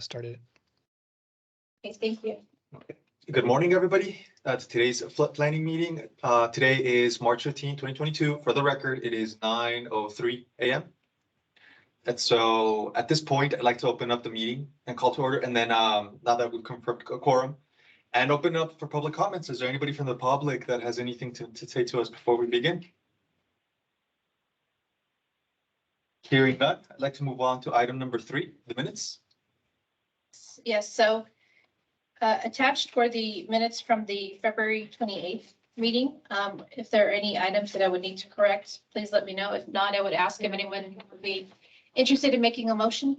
started. Okay, thank you. Okay. Good morning, everybody. Today's flood planning meeting. Today is March 15, 2022. For the record, it is 9:03 a.m. And so at this point, I'd like to open up the meeting and call to order. And then now that we've confirmed a quorum and open up for public comments. Is there anybody from the public that has anything to say to us before we begin? Hearing none, I'd like to move on to item number 3, the minutes. Yes, so attached were the minutes from the February 28th meeting. If there are any items that I would need to correct, please let me know. If not, I would ask if anyone would be interested in making a motion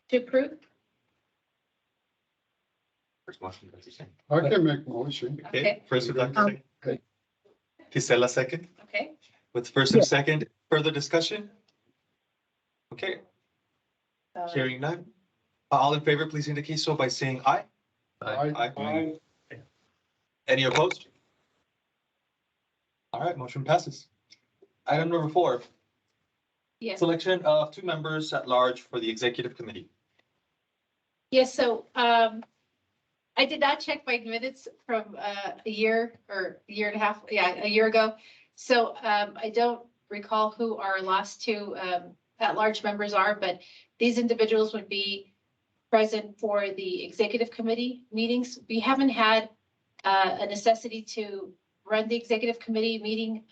to approve. First motion. I can make motion. Okay. First, would like to say. Okay. Gisela second. Okay, With first and second, further discussion? Okay, so hearing none. All in favor, please indicate so by saying aye. Aye. Any opposed? All right, motion passes. Item number 4, yes, selection of 2 members at large for the executive committee. yes, so I did not check my minutes from a year or a year and a half, a year ago. So I don't recall who our last 2 at-large members are, but these individuals would be present for the executive committee meetings. We haven't had a necessity to run the executive committee meeting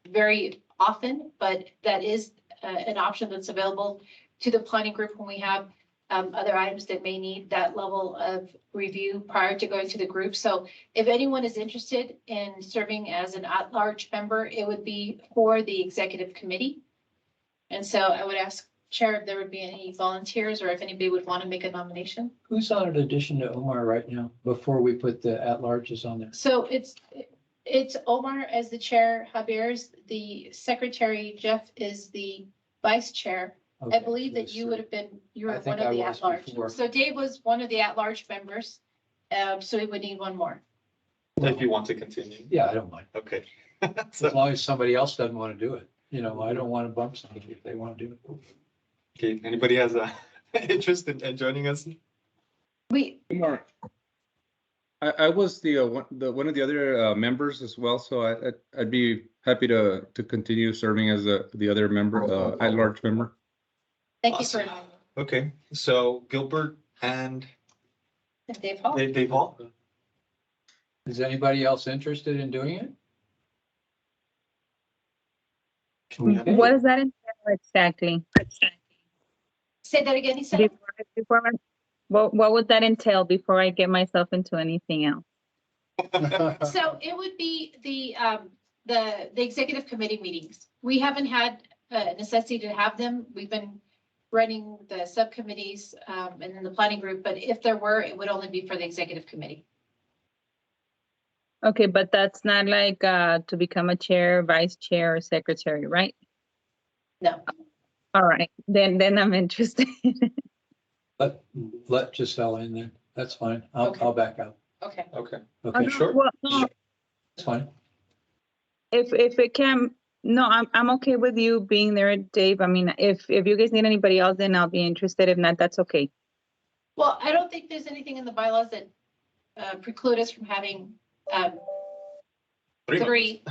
very often, but that is an option that's available to the planning group when we have other items that may need that level of review prior to going to the group. So if anyone is interested in serving as an at-large member, it would be for the executive committee. And so I would ask Chair if there would be any volunteers or if anybody would want to make a nomination. Who's on in addition to Omar right now, before we put the at-larges on there? So it's Omar as the chair, Javier's the secretary, Jeff is the vice chair. I Okay, believe that those you three. would have been, you I were think one of I the was at-large. before. So Dave was one of the at-large members. So we would need one more. If you want to continue. Yeah, I don't mind. Okay. As So, long as somebody else doesn't want to do it. You know, I don't want to bump somebody if they want to do it. okay, anybody has a interest in joining us? We, Mark, I was the one of the other members as well, so I'd be happy to continue serving as the other member, at-large member. thank you for Awesome. Okay, so Gilbert and Dave Hall. Dave Hall. Is anybody else interested in doing it? Okay. What does that entail exactly? Say that again, he said. What would that entail before I get myself into anything else? So it would be the executive committee meetings. We haven't had a necessity to have them. We've been running the subcommittees and then the planning group, but if there were, it would only be for the executive committee. Okay, but that's not like to become a chair, vice chair, or secretary, right? No. All right, then I'm interested. Let Giselle in then. That's fine. Okay. I'll back out. Okay. Okay, Okay, sure. Well, no, that's fine. if it can, no, I'm okay with you being there, Dave. I mean, if you guys need anybody else, then I'll be interested. If not, that's okay. Well, I don't think there's anything in the bylaws that preclude us from having 3.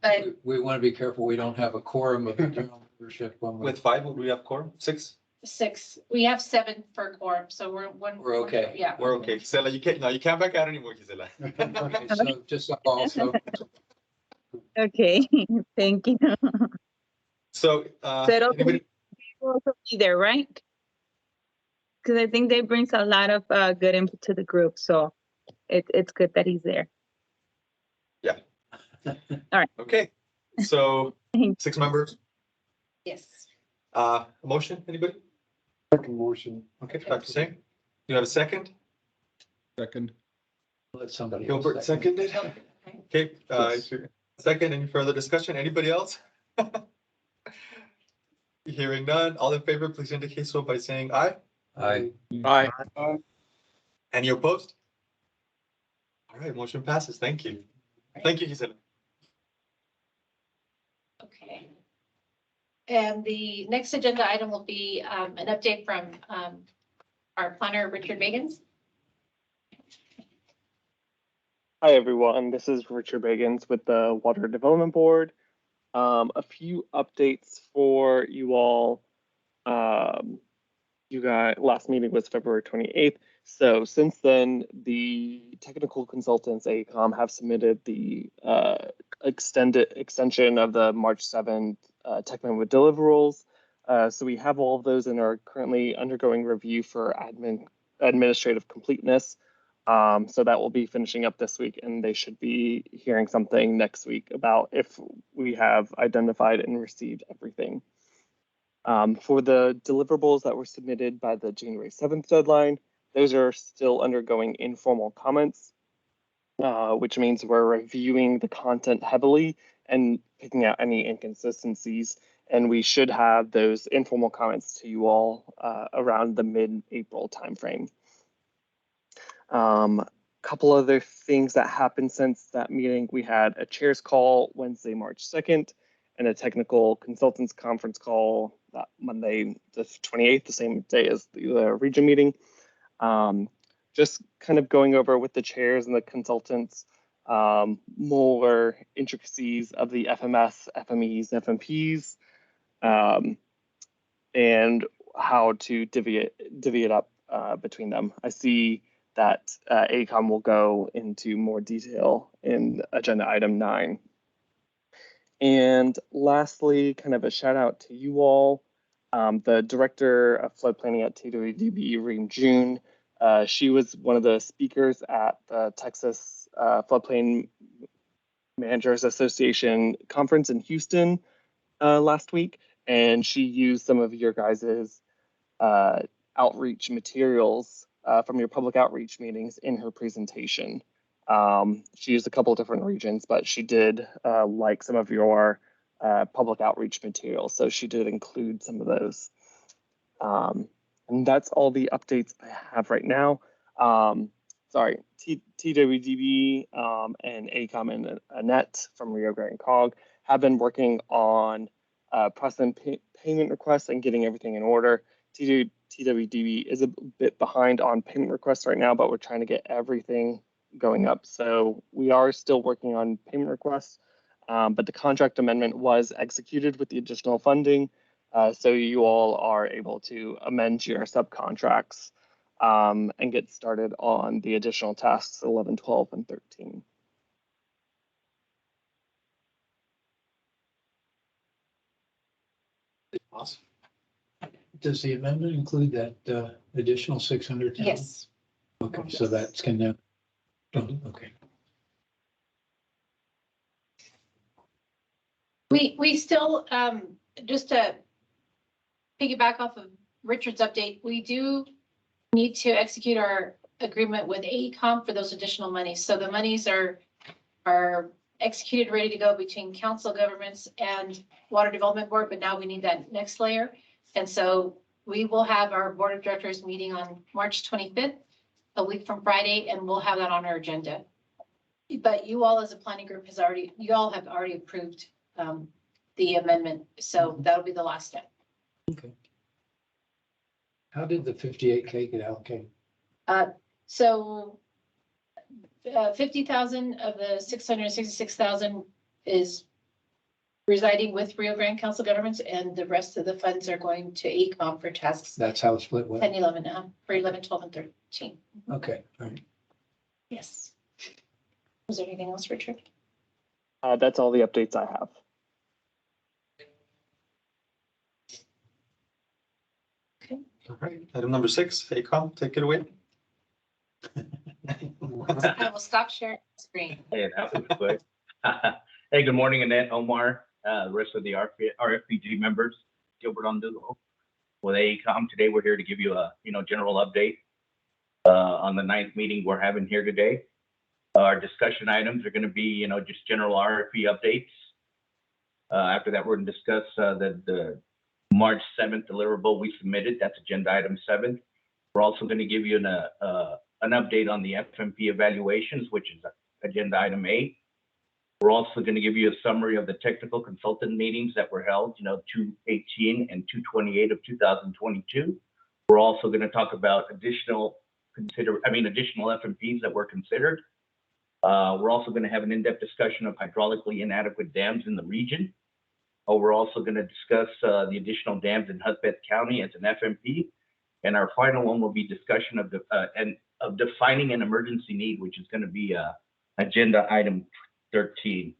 But We want to be careful. We don't have a quorum of the general membership when With 5, would we have quorum? 6? 6, we have 7 for quorum, so we're okay. Yeah. We're okay. Gisela, you can't back out anymore, Gisela. Okay, so just also, Okay, thank you. So, Settle. anybody, Will also be there, right? Because I think they brings a lot of good input to the group, so it's good that he's there. okay, so Thank 6 members, Yes. motion, anybody? Second motion. Okay, Dr. Singh, you have a second? Second. let somebody. else Gilbert second. seconded. Okay, second, any further discussion? Anybody else? Hearing none, all in favor, please indicate so by saying aye. Aye. Aye. Any opposed? All right, motion passes. Thank you. Thank you, Gisela. Okay. And the next agenda item will be an update from our planner, Richard Bagans. Hi, everyone. This is Richard Bagans with the Water Development Board. A few updates for you all. You guys, last meeting was February 28th. So since then, the technical consultants, AECOM, have submitted the extension of the March 7th tech memo deliverables. So we have all of those and are currently undergoing review for administrative completeness. So that will be finishing up this week, and they should be hearing something next week about if we have identified and received everything. For the deliverables that were submitted by the January 7th deadline, those are still undergoing informal comments, which means we're reviewing the content heavily and picking out any inconsistencies. And we should have those informal comments to you all around the mid-April timeframe. Couple other things that happened since that meeting. We had a chairs call Wednesday, March 2nd, and a technical consultants conference call that Monday, the 28th, the same day as the region meeting. Just kind of going over with the chairs and the consultants more intricacies of the FMS, FMEs, FMPs, and how to divvy it up between them. I see that AECOM will go into more detail in agenda item 9. And lastly, kind of a shout out to you all. The director of flood planning at TWDB, Reem June, she was one of the speakers at the Texas Floodplain Managers Association conference in Houston last week, and she used some of your guys's outreach materials from your public outreach meetings in her presentation. She used a couple of different regions, but she did like some of your public outreach materials, so she did include some of those. And that's all the updates I have right now. Sorry, TWDB and AECOM and Annette from Rio Grande Cog have been working on processing payment requests and getting everything in order. TWDB is a bit behind on payment requests right now, but we're trying to get everything going up. So we are still working on payment requests, but the contract amendment was executed with the additional funding. So you all are able to amend your subcontracts and get started on the additional tasks 11, 12, and 13. Awesome. Does the amendment include that additional 600? Yes. Okay, so that's gonna, okay. We still, just to piggyback off of Richard's update, we do need to execute our agreement with AECOM for those additional monies. So the monies are executed, ready to go between council, governments, and Water Development Board, but now we need that next layer. And so we will have our board of directors meeting on March 25th, a week from Friday, and we'll have that on our agenda. But you all as a planning group have already approved the amendment. So that'll be the last step. Okay. How did the 58K get allocated? So 50,000 of the 666,000 is residing with Rio Grande Council Governments, and the rest of the funds are going to AECOM for tasks That's how it's split was? 10, 11, for 11, 12, and 13. Okay, all right. Yes. Was there anything else, Richard? That's all the updates I have. Okay. All right, item number 6, AECOM, take it away. I will stop sharing the screen. Hey, that was quick. Hey, good morning, Annette, Omar, the rest of the RFPG members, Gilbert Ondulo. With AECOM today, we're here to give you a general update on the 9th meeting we're having here today. Our discussion items are going to be, just general RFP updates. After that, we're going to discuss the March 7th deliverable we submitted. That's agenda item 7. We're also going to give you an update on the FMP evaluations, which is agenda item 8. We're also going to give you a summary of the technical consultant meetings that were held, 2/18 and 2/28 of 2022. We're also going to talk about additional FMPs that were considered. We're also going to have an in-depth discussion of hydraulically inadequate dams in the region. We're also going to discuss the additional dams in Hudspeth County as an FMP. And our final one will be discussion of defining an emergency need, which is going to be agenda item 13.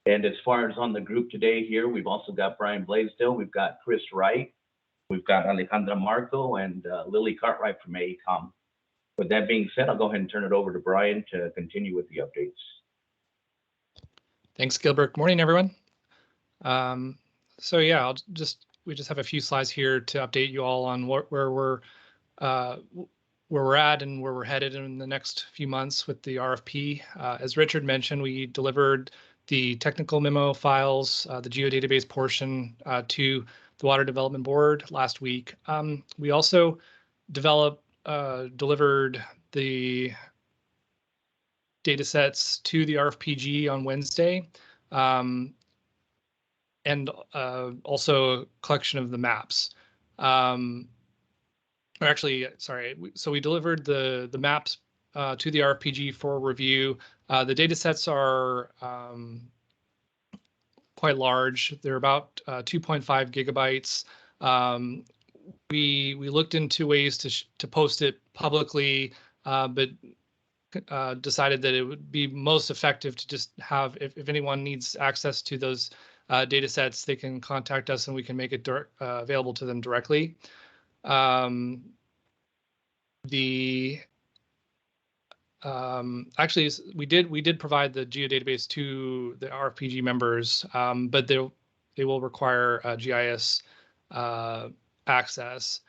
And as far as on the group today here, we've also got Brian Blaisdell, we've got Chris Wright, we've got Alejandra Marco, and Lily Cartwright from AECOM. With that being said, I'll go ahead and turn it over to Brian to continue with the updates. Thanks, Gilbert. Good morning, everyone. So yeah, we just have a few slides here to update you all on where we're at and where we're headed in the next few months with the RFP. As Richard mentioned, we delivered the technical memo files, the geodatabase portion to the Water Development Board last week. We also delivered the data sets to the RFPG on Wednesday, and also a collection of the maps. So we delivered the maps to the RFPG for review. The data sets are quite large. They're about 2.5 gigabytes. We looked into ways to post it publicly, but decided that it would be most effective to just have, if anyone needs access to those data sets, they can contact us and we can make it available to them directly. Actually, we did provide the geodatabase to the RFPG members, but they will require GIS access.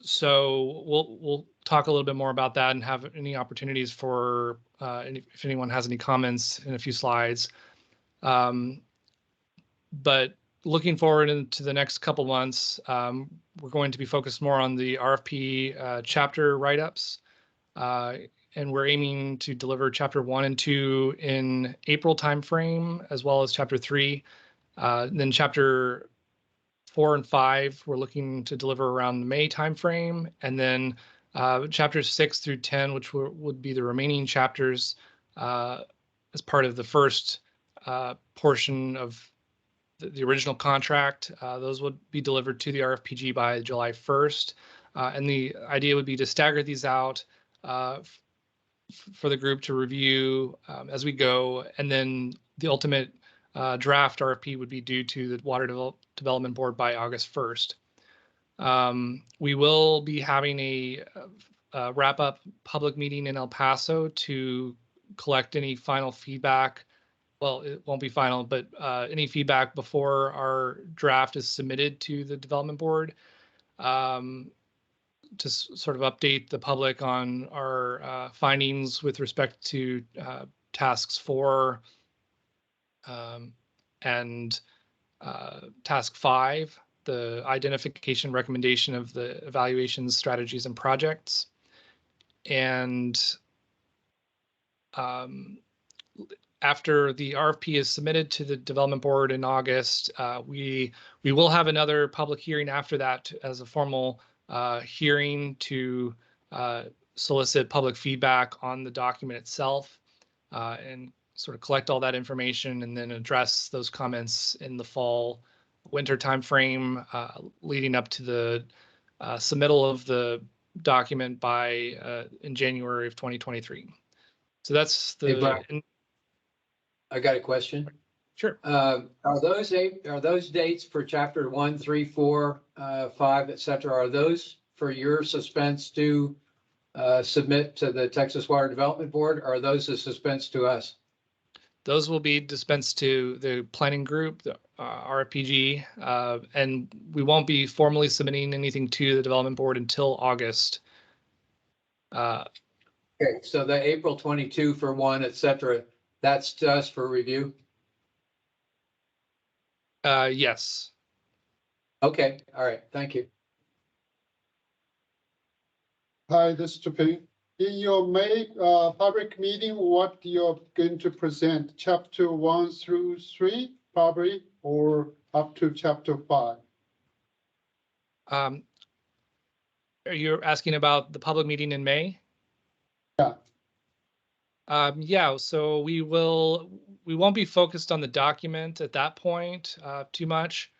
So we'll talk a little bit more about that and have any opportunities for if anyone has any comments in a few slides. But looking forward into the next couple months, we're going to be focused more on the RFP chapter write-ups, and we're aiming to deliver chapter 1 and 2 in April timeframe, as well as chapter 3. Then chapter 4 and 5, we're looking to deliver around the May timeframe, and then chapters 6 through 10, which would be the remaining chapters as part of the first portion of the original contract. Those would be delivered to the RFPG by July 1st. And the idea would be to stagger these out for the group to review as we go. And then the ultimate draft RFP would be due to the Water Development Board by August 1st. We will be having a wrap-up public meeting in El Paso to collect any final feedback. Well, it won't be final, but any feedback before our draft is submitted to the Development Board, to sort of update the public on our findings with respect to tasks 4 and task 5, the identification recommendation of the evaluations, strategies, and projects. And after the RFP is submitted to the Development Board in August, we will have another public hearing after that as a formal hearing to solicit public feedback on the document itself, and sort of collect all that information and then address those comments in the winter timeframe, leading up to the submittal of the document by in January of 2023. So that's the. Hey, Brian, I got a question. Sure. Are those dates for chapter 1, 3, 4, 5, et cetera? Are those for your suspense to submit to the Texas Water Development Board, or are those a suspense to us? Those will be dispensed to the planning group, the RFPG, and we won't be formally submitting anything to the Development Board until August. Okay, so the April 22 for 1, et cetera, that's to us for review? Yes. Okay, all right, thank you. Hi, this is Japing. In your May public meeting, what you're going to present, chapter 1 through 3, probably, or up to chapter 5? Um, are you asking about the public meeting in May? Yeah. Yeah, so we won't be focused on the document at that point too much.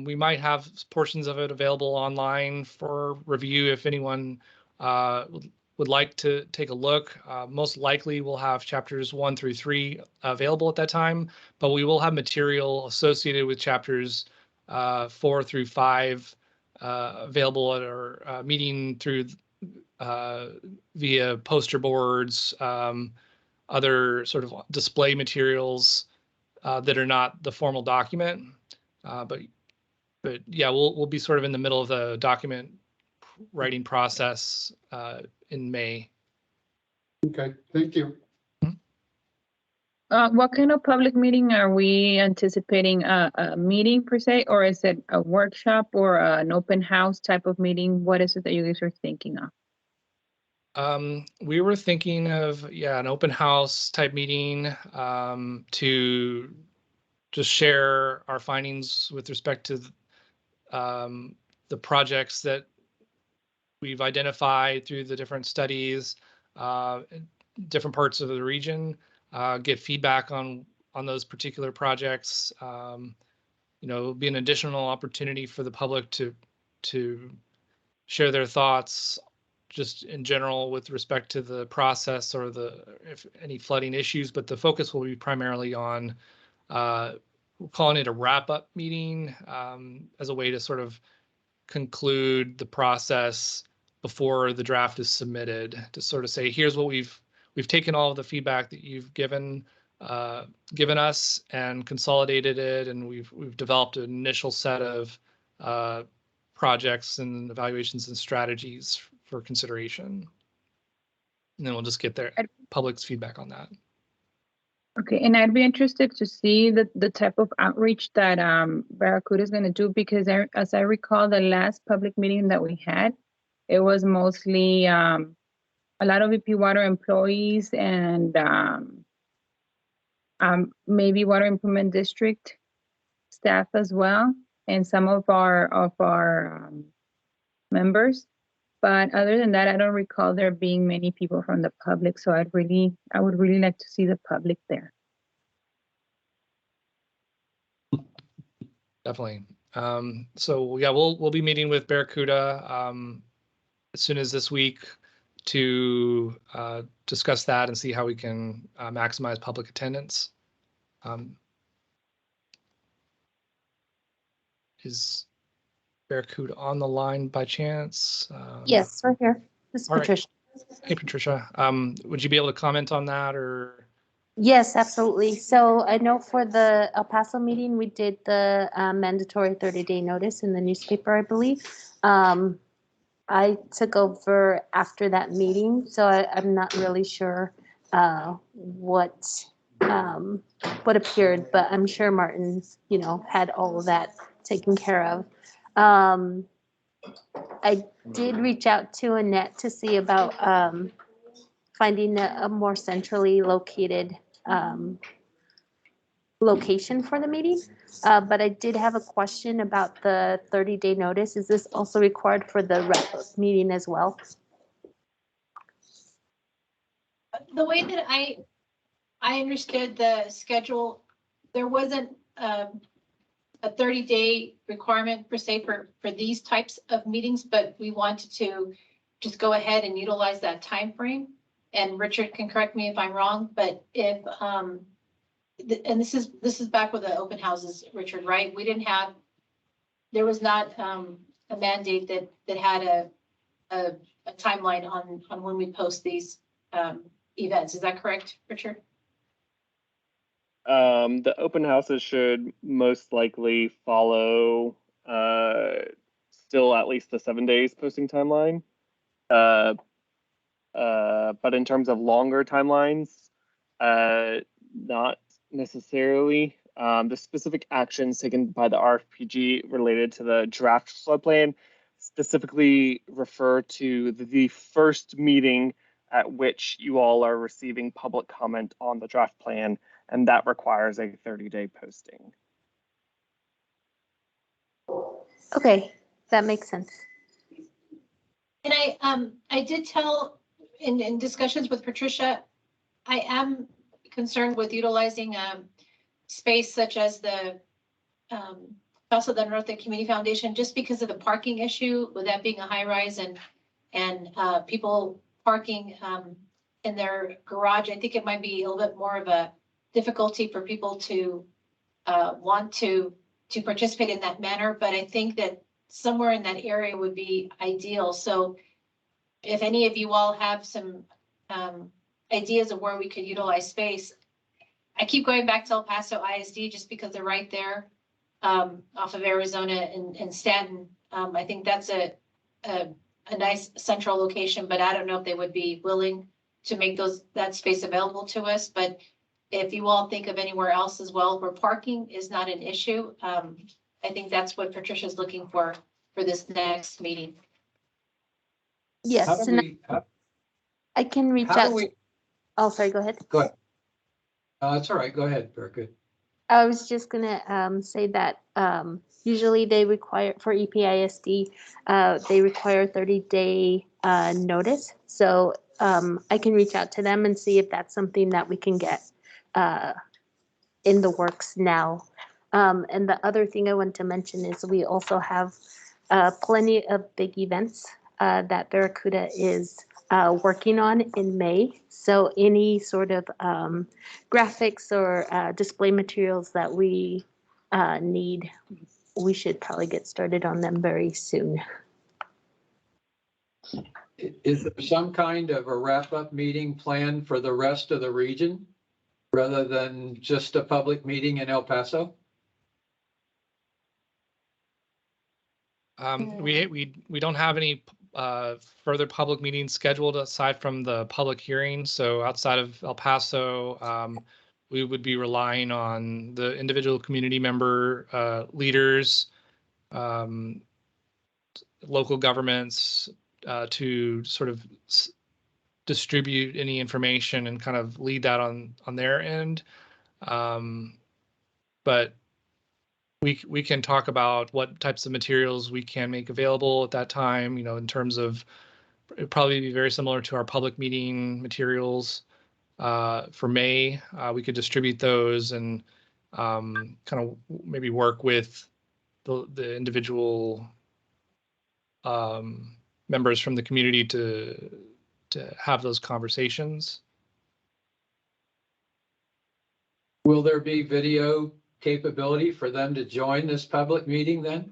We might have portions of it available online for review if anyone would like to take a look. Most likely we'll have chapters 1 through 3 available at that time, but we will have material associated with chapters 4 through 5 available at our meeting through via poster boards, other sort of display materials that are not the formal document. But yeah, we'll be sort of in the middle of the document writing process in May. Okay, thank you. What kind of public meeting are we anticipating? A meeting per se, or is it a workshop or an open house type of meeting? What is it that you guys are thinking of? We were thinking of, yeah, an open house type meeting to just share our findings with respect to the projects that we've identified through the different studies, in different parts of the region, get feedback on those particular projects. You know, it'll be an additional opportunity for the public to share their thoughts just in general with respect to the process or if any flooding issues, but the focus will be primarily on we're calling it a wrap-up meeting as a way to sort of conclude the process before the draft is submitted, to sort of say, here's what we've taken all of the feedback that you've given us and consolidated it, and we've developed an initial set of projects and evaluations and strategies for consideration. And then we'll just get their public's feedback on that. Okay, and I'd be interested to see the type of outreach that Barracuda is going to do, because as I recall, the last public meeting that we had, it was mostly a lot of VP Water employees and maybe Water Improvement District staff as well, and some of our members. But other than that, I don't recall there being many people from the public. So I would really like to see the public there. Definitely. So yeah, we'll be meeting with Barracuda as soon as this week to discuss that and see how we can maximize public attendance. Is Barracuda on the line by chance? Yes, we're here. This is Patricia. Right. Hey, Patricia. Would you be able to comment on that, or? Yes, absolutely. So I know for the El Paso meeting, we did the mandatory 30-day notice in the newspaper, I believe. I took over after that meeting, so I'm not really sure what appeared, but I'm sure Martin, had all of that taken care of. I did reach out to Annette to see about finding a more centrally located location for the meeting. But I did have a question about the 30-day notice. Is this also required for the wrap-up meeting as well? The way that I understood the schedule, there wasn't a 30-day requirement per se for these types of meetings, but we wanted to just go ahead and utilize that time frame. And Richard can correct me if I'm wrong, but if and this is back with the open houses, Richard, right? There was not a mandate that had a timeline on when we post these events. Is that correct, Richard? The open houses should most likely follow still at least the 7 days posting timeline. But in terms of longer timelines, not necessarily. The specific actions taken by the RFPG related to the draft flood plan specifically refer to the first meeting at which you all are receiving public comment on the draft plan, and that requires a 30-day posting. Okay, that makes sense. And I did tell in discussions with Patricia, I am concerned with utilizing space such as the Paso del Norte Community Foundation, just because of the parking issue, with that being a high rise and people parking in their garage. I think it might be a little bit more of a difficulty for people to want to participate in that manner, but I think that somewhere in that area would be ideal. So if any of you all have some ideas of where we could utilize space, I keep going back to El Paso ISD just because they're right there off of Arizona and Stanton. I think that's a nice central location, but I don't know if they would be willing to make that space available to us. But if you all think of anywhere else as well where parking is not an issue, I think that's what Patricia's looking for this next meeting. Yes, How do and we, I can reach how out. do we, Oh, sorry, go ahead. go ahead. It's all right, go ahead, Erica. I was just gonna say that usually they require, for EPISD, they require 30-day notice. So I can reach out to them and see if that's something that we can get in the works now. And the other thing I want to mention is we also have plenty of big events that Barracuda is working on in May. So any sort of graphics or display materials that we need, we should probably get started on them very soon. Is there some kind of a wrap-up meeting planned for the rest of the region rather than just a public meeting in El Paso? We don't have any further public meetings scheduled aside from the public hearing. So outside of El Paso, we would be relying on the individual community member leaders, local governments to sort of distribute any information and kind of lead that on their end. But we can talk about what types of materials we can make available at that time, you know, in terms of, it'd probably be very similar to our public meeting materials for May. We could distribute those and kind of maybe work with the individual members from the community to have those conversations. Will there be video capability for them to join this public meeting then?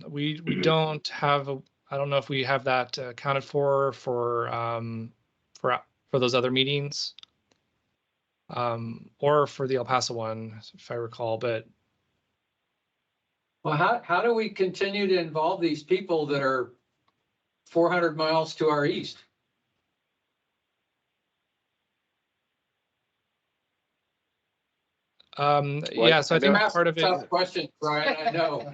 We don't have I don't know if we have that accounted for those other meetings, or for the El Paso one, if I recall. But Well, how do we continue to involve these people that are 400 miles to our east? yeah, so I think part of it. Tough question, Brian, I know.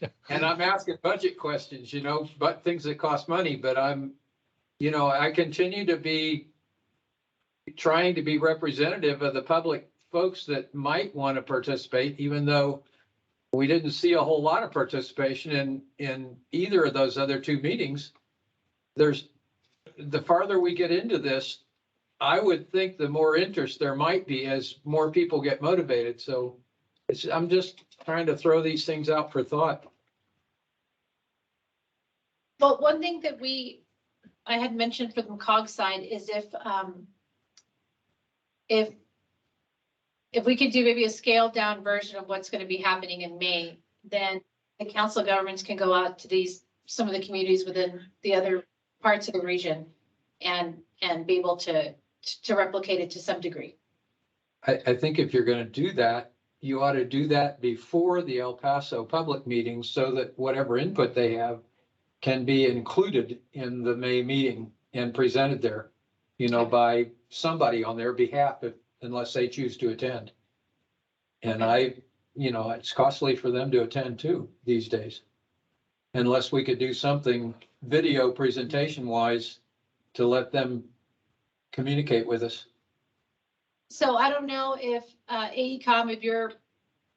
Yeah. And I'm asking budget questions, you know, but things that cost money, but I continue to be trying to be representative of the public folks that might want to participate, even though we didn't see a whole lot of participation in either of those other two meetings. The farther we get into this, I would think the more interest there might be as more people get motivated. So I'm just trying to throw these things out for thought. Well, one thing that I had mentioned for the COG side is if we could do maybe a scaled down version of what's going to be happening in May, then the council governments can go out to some of the communities within the other parts of the region and be able to replicate it to some degree. I think if you're going to do that, you ought to do that before the El Paso public meeting so that whatever input they have can be included in the May meeting and presented there, by somebody on their behalf, unless they choose to attend. And it's costly for them to attend too these days. Unless we could do something video presentation wise to let them communicate with us. So I don't know if AECOM, if you're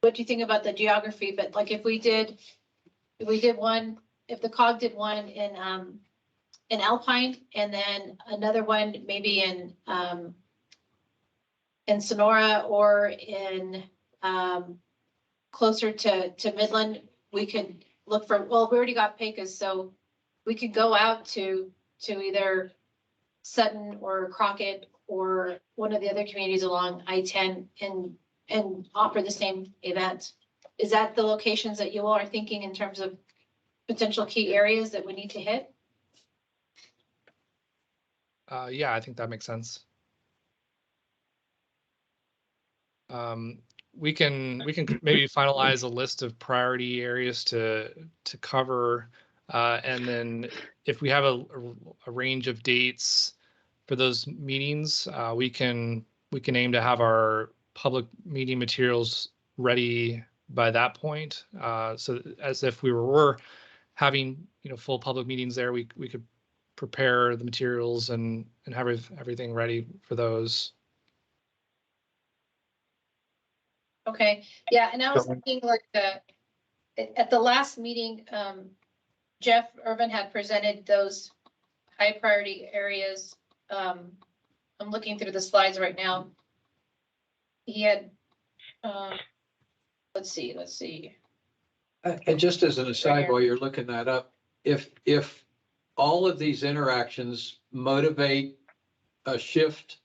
what do you think about the geography? But like if we did one, if the COG did one in Alpine and then another one maybe in Sonora or in closer to Midland, we could look for, well, we already got Pecos, so we could go out to either Sutton or Crockett or one of the other communities along I-10 and offer the same event. Is that the locations that you all are thinking in terms of potential key areas that we need to hit? Yeah, I think that makes sense. We can maybe finalize a list of priority areas to cover, and then if we have a range of dates for those meetings, we can aim to have our public meeting materials ready by that point. So as if we were having full public meetings there, we could prepare the materials and have everything ready for those. Okay, yeah, and I was thinking like at the last meeting, Jeff Irvin had presented those high priority areas. I'm looking through the slides right now. He had, let's see. And just as an aside, while you're looking that up, if all of these interactions motivate a shift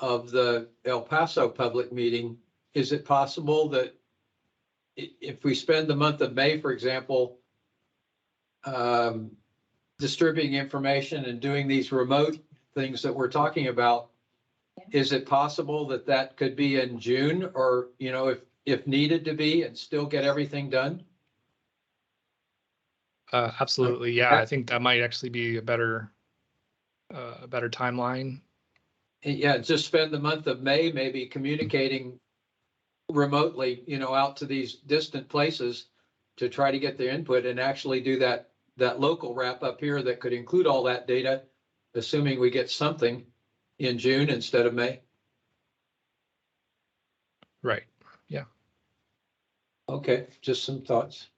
of the El Paso public meeting, is it possible that if we spend the month of May, for example, distributing information and doing these remote things that we're talking about, is it possible that that could be in June or, if needed to be and still get everything done? Absolutely. Yeah, I think that might actually be a better timeline. Yeah, just spend the month of May maybe communicating remotely, out to these distant places to try to get their input and actually do that local wrap up here that could include all that data, assuming we get something in June instead of May. Right. Yeah. Okay, just some thoughts.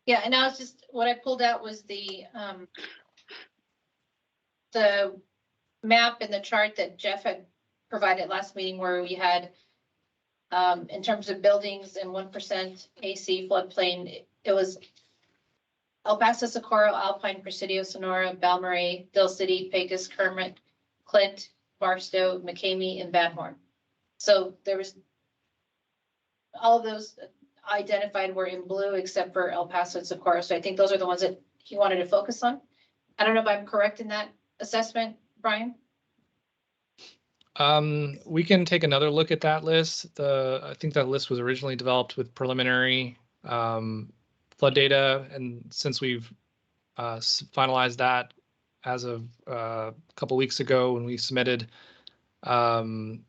Yeah, and I was just, what I pulled out was the map and the chart that Jeff had provided last meeting where we had, in terms of buildings and 1% AC floodplain, it was El Paso, Socorro, Alpine, Presidio, Sonora, Balmorhea, Dill City, Pecos, Kermit, Clint, Barstow, McCamey, and Van Horn. So there was all of those identified were in blue except for El Paso and Socorro. So I think those are the ones that he wanted to focus on. I don't know if I'm correct in that assessment, Brian. We can take another look at that list. I think that list was originally developed with preliminary flood data, and since we've finalized that as of a couple weeks ago when we submitted and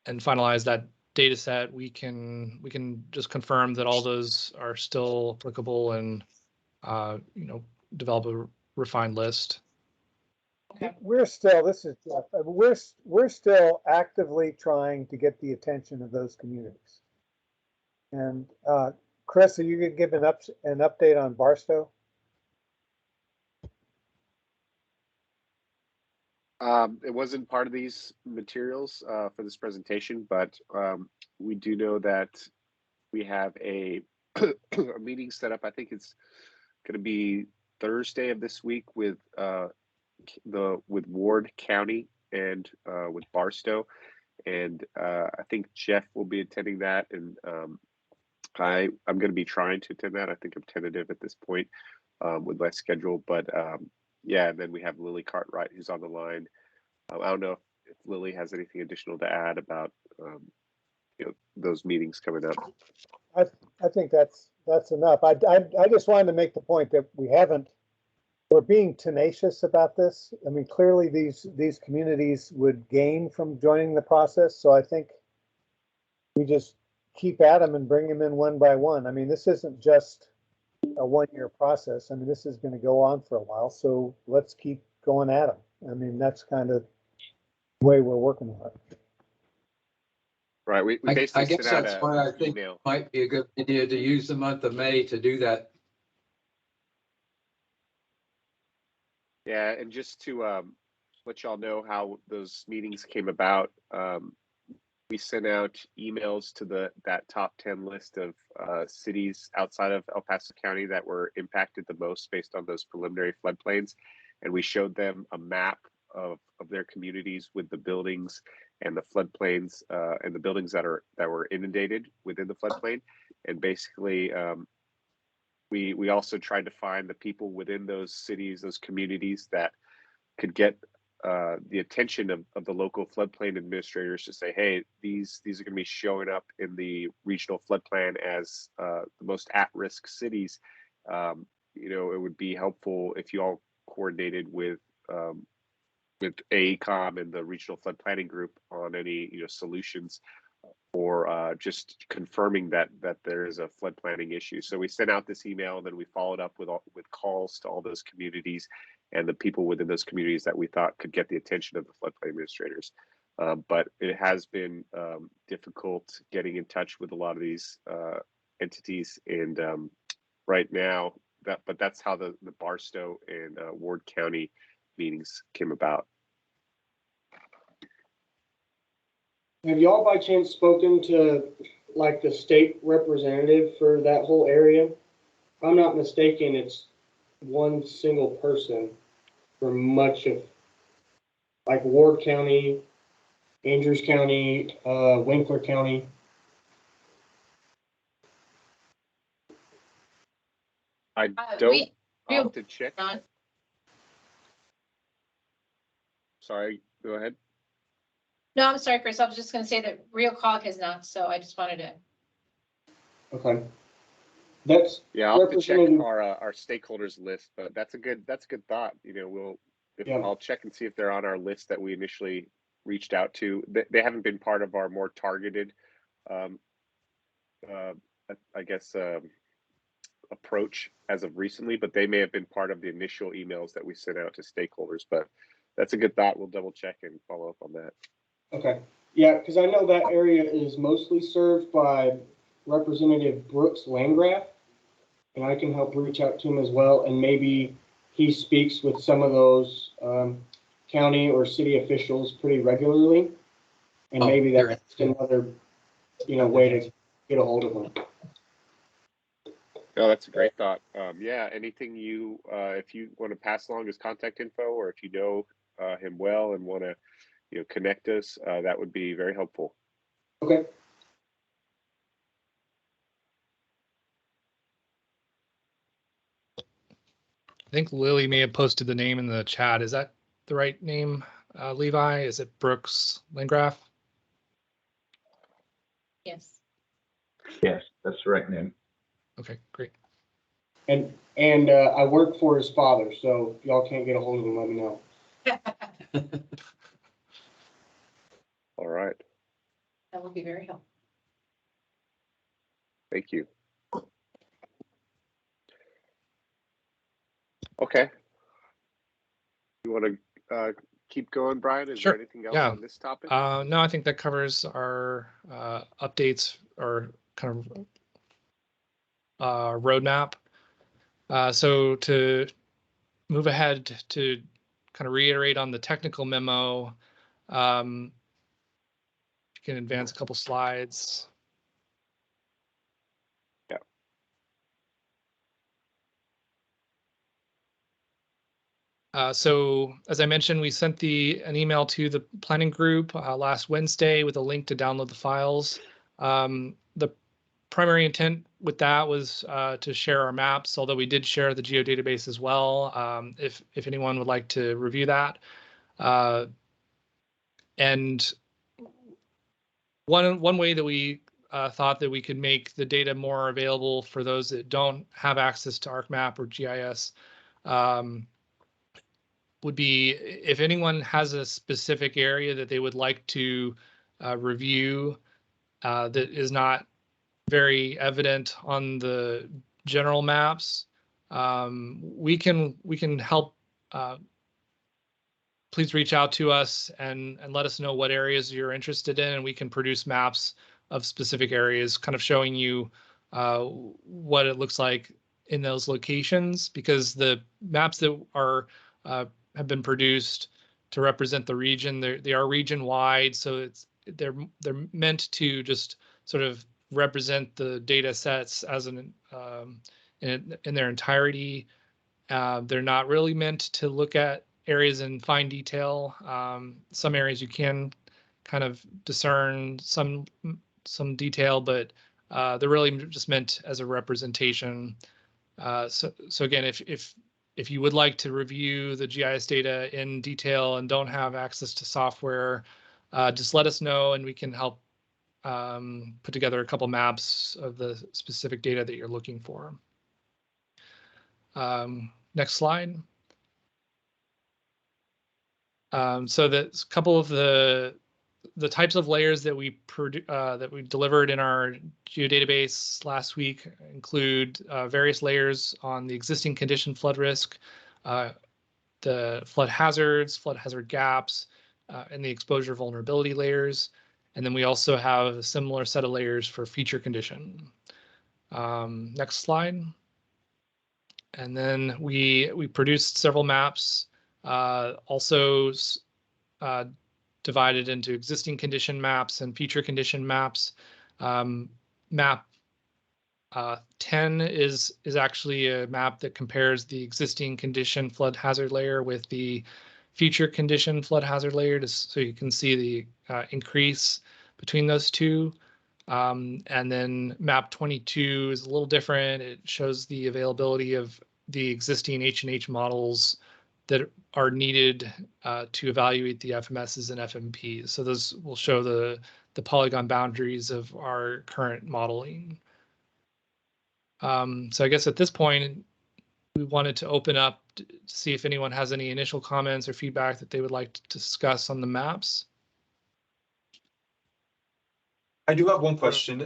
finalized that data set, we can just confirm that all those are still applicable and develop a refined list. Okay. We're still, this is Jeff, we're still actively trying to get the attention of those communities. And Chris, are you gonna give an update on Barstow? It wasn't part of these materials for this presentation, but we do know that we have a, a meeting set up. I think it's going to be Thursday of this week with Ward County and with Barstow, and I think Jeff will be attending that, and I'm going to be trying to attend that. I think I'm tentative at this point with my schedule, but yeah, and then we have Lily Cartwright who's on the line. I don't know if Lily has anything additional to add about those meetings coming up. I think that's enough. I just wanted to make the point that we're being tenacious about this. I mean, clearly these communities would gain from joining the process. So I think we just keep at them and bring them in one by one. I mean, this isn't just a one-year process. I mean, this is going to go on for a while. So let's keep going at them. I mean, that's kind of the way we're working on it. Right, we I basically guess sent out that's why I an think it email. might be a good idea to use the month of May to do that. Yeah, and just to let y'all know how those meetings came about, we sent out emails to that top 10 list of cities outside of El Paso County that were impacted the most based on those preliminary floodplains. And we showed them a map of their communities with the buildings and the floodplains and the buildings that were inundated within the floodplain. And basically, we also tried to find the people within those cities, those communities that could get the attention of the local floodplain administrators to say, hey, these are going to be showing up in the regional flood plan as the most at-risk cities. You know, it would be helpful if you all coordinated with AECOM and the regional flood planning group on any solutions or just confirming that there is a flood planning issue. So we sent out this email, and then we followed up with calls to all those communities and the people within those communities that we thought could get the attention of the floodplain administrators. But it has been difficult getting in touch with a lot of these entities, and right now, that's how the Barstow and Ward County meetings came about. Have y'all by chance spoken to like the state representative for that whole area? If I'm not mistaken, it's one single person for much of like Ward County, Andrews County, Winkler County. I don't. I'll have to check. Sorry, go ahead. No, I'm sorry, Chris. I was just going to say that Real Cog has not, so I just wanted to. Okay. That's I'll have to check our stakeholders list, but that's a good thought. You know, I'll check and see if they're on our list that we initially reached out to. They haven't been part of our more targeted, I guess, approach as of recently, but they may have been part of the initial emails that we sent out to stakeholders. But that's a good thought. We'll double check and follow up on that. Okay. Yeah, because I know that area is mostly served by Representative Brooks Landgraf, and I can help reach out to him as well. And maybe he speaks with some of those county or city officials pretty regularly, and maybe that's another, way to get a hold of them. Oh, that's a great thought. Yeah, anything if you want to pass along his contact info, or if you know him well and want to, connect us, that would be very helpful. Okay. I think Lily may have posted the name in the chat. Is that the right name, Levi? Is it Brooks Landgraf? Yes. Yes, that's the right name. Okay, great. And I work for his father, so if y'all can't get a hold of him, let me know. All right. That would be very helpful. Thank you. Okay. You want to keep going, Brian? Is Sure. there anything else on this topic? No, I think that covers our updates or kind of roadmap. So to move ahead to kind of reiterate on the technical memo, you can advance a couple slides. So as I mentioned, we sent an email to the planning group last Wednesday with a link to download the files. The primary intent with that was to share our maps, although we did share the geodatabase as well, if anyone would like to review that. And one way that we thought that we could make the data more available for those that don't have access to ArcMap or GIS would be if anyone has a specific area that they would like to review that is not very evident on the general maps, we can help please reach out to us and let us know what areas you're interested in, and we can produce maps of specific areas, kind of showing you what it looks like in those locations, because the maps that are have been produced to represent the region, they are region wide, so they're meant to just sort of represent the data sets as in their entirety. They're not really meant to look at areas in fine detail. Some areas you can kind of discern some detail, but they're really just meant as a representation. So again, if you would like to review the GIS data in detail and don't have access to software, just let us know and we can help put together a couple maps of the specific data that you're looking for. Next slide. So that's a couple of the types of layers that we delivered in our geodatabase last week include various layers on the existing condition flood risk, the flood hazard gaps, and the exposure vulnerability layers. And then we also have a similar set of layers for feature condition. Next slide. And then we produced several maps, also divided into existing condition maps and feature condition maps. Map 10 is actually a map that compares the existing condition flood hazard layer with the feature condition flood hazard layer, so you can see the increase between those two. And then map 22 is a little different. It shows the availability of the existing H&H models that are needed to evaluate the FMSs and FMPs. So those will show the polygon boundaries of our current modeling. So I guess at this point, we wanted to open up to see if anyone has any initial comments or feedback that they would like to discuss on the maps. I do have one question.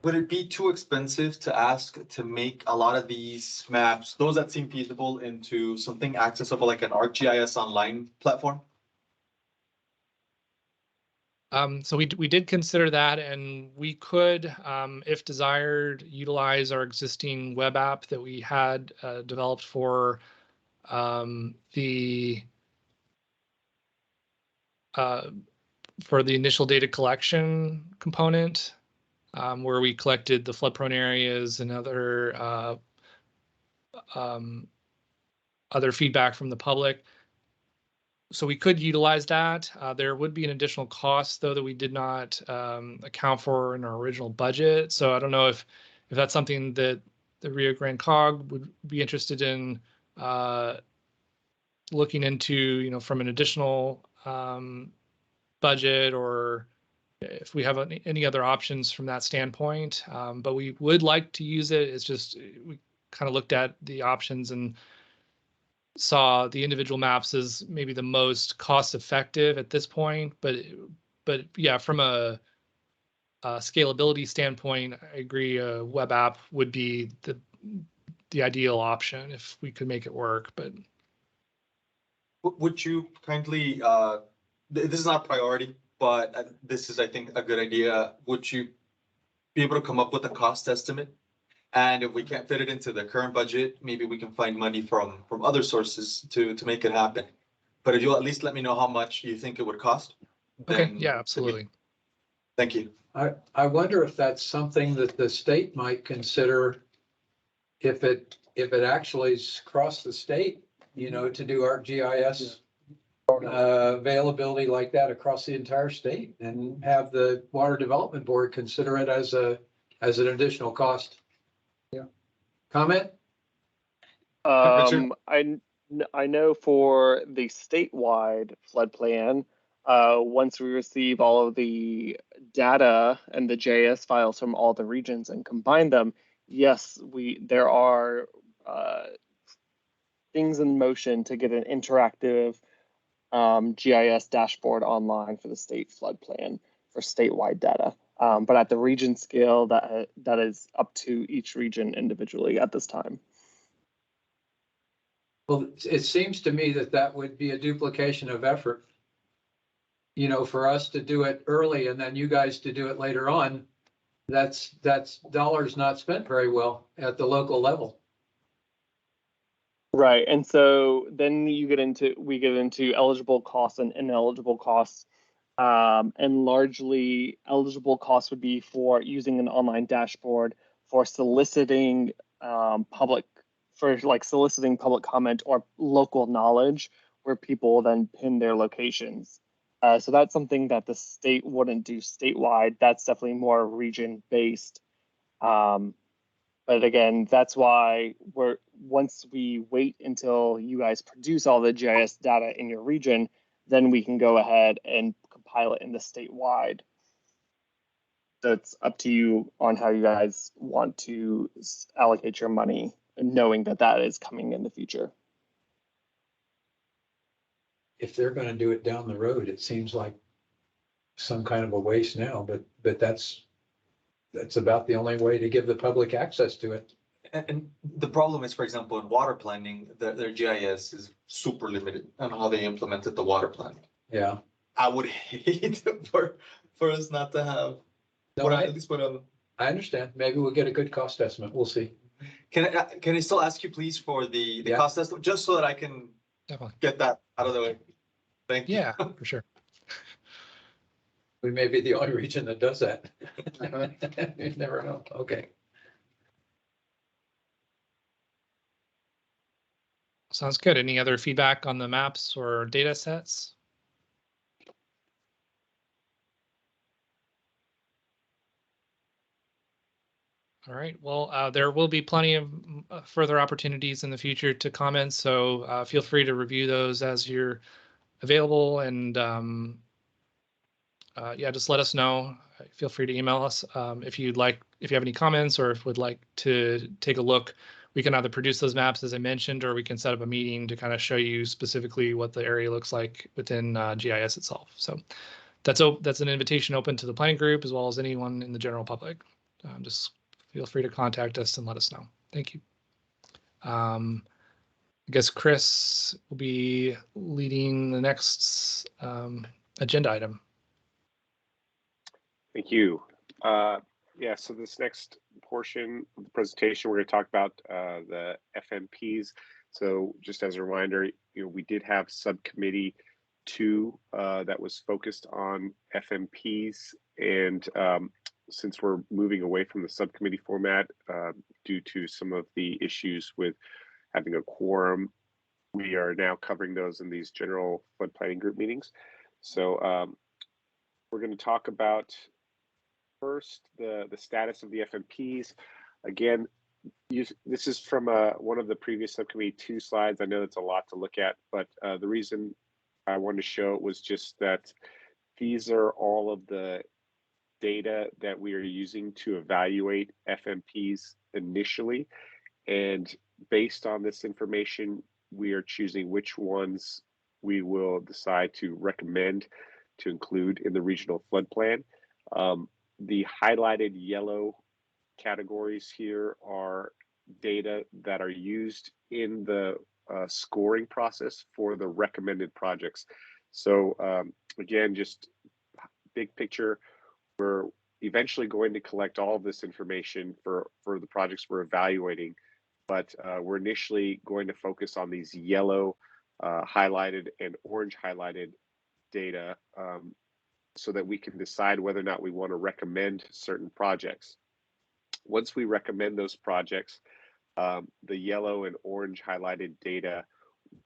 Would it be too expensive to ask to make a lot of these maps, those that seem feasible, into something accessible like an ArcGIS online platform? So we did consider that, and we could, if desired, utilize our existing web app that we had developed for the initial data collection component, where we collected the flood-prone areas and other feedback from the public. So we could utilize that. There would be an additional cost, though, that we did not account for in our original budget. So I don't know if that's something that the Rio Grande COG would be interested in looking into, from an additional budget, or if we have any other options from that standpoint. But we would like to use it. It's just we kind of looked at the options and saw the individual maps as maybe the most cost effective at this point, but yeah, from a scalability standpoint, I agree, a web app would be the ideal option if we could make it work. But would you kindly, this is not a priority, but this is, I think, a good idea. Would you be able to come up with a cost estimate? And if we can't fit it into the current budget, maybe we can find money from other sources to make it happen. But if you'll at least let me know how much you think it would cost. Okay, yeah, absolutely. Thank you. I wonder if that's something that the state might consider if it actually is across the state, to do ArcGIS availability like that across the entire state, and have the Water Development Board consider it as an additional cost. Yeah. Comment? I know for the statewide flood plan, once we receive all of the data and the JS files from all the regions and combine them, yes, there are things in motion to get an interactive GIS dashboard online for the state flood plan for statewide data. But at the region scale, that is up to each region individually at this time. Well, it seems to me that that would be a duplication of effort. You know, for us to do it early and then you guys to do it later on, that's dollars not spent very well at the local level. Right, and so then we get into eligible costs and ineligible costs. And largely eligible costs would be for using an online dashboard for soliciting soliciting public comment or local knowledge where people then pin their locations. So that's something that the state wouldn't do statewide. That's definitely more region based. But again, that's why once we wait until you guys produce all the GIS data in your region, then we can go ahead and compile it in the statewide. So it's up to you on how you guys want to allocate your money, knowing that that is coming in the future. If they're going to do it down the road, it seems like some kind of a waste now, but that's about the only way to give the public access to it. And the problem is, for example, in water planning, their GIS is super limited on how they implemented the water planning. Yeah. I would hate for us not to have. No, at least what I understand. Maybe we'll get a good cost estimate. We'll see. Can I still ask you, please, for the cost estimate, just so that I can get that out of the way? Thank you. Yeah, for sure. We may be the only region that does that. You never know. Okay. Sounds good. Any other feedback on the maps or data sets? All right. Well, there will be plenty of further opportunities in the future to comment. So feel free to review those as you're available. And yeah, just let us know. Feel free to email us if you have any comments or if would like to take a look. We can either produce those maps, as I mentioned, or we can set up a meeting to kind of show you specifically what the area looks like within GIS itself. So that's an invitation open to the planning group as well as anyone in the general public. Just feel free to contact us and let us know. Thank you. I guess Chris will be leading the next agenda item. Thank you. Yeah, so this next portion of the presentation, we're going to talk about the FMPs. So just as a reminder, we did have subcommittee 2 that was focused on FMPs, and since we're moving away from the subcommittee format due to some of the issues with having a quorum, we are now covering those in these general flood planning group meetings. So we're going to talk about first the status of the FMPs. Again, this is from one of the previous subcommittee 2 slides. I know it's a lot to look at, but the reason I wanted to show it was just that these are all of the data that we are using to evaluate FMPs initially. And based on this information, we are choosing which ones we will decide to recommend to include in the regional flood plan. The highlighted yellow categories here are data that are used in the scoring process for the recommended projects. So again, just big picture, we're eventually going to collect all of this information for the projects we're evaluating, but we're initially going to focus on these yellow highlighted and orange highlighted data so that we can decide whether or not we want to recommend certain projects. Once we recommend those projects, the yellow and orange highlighted data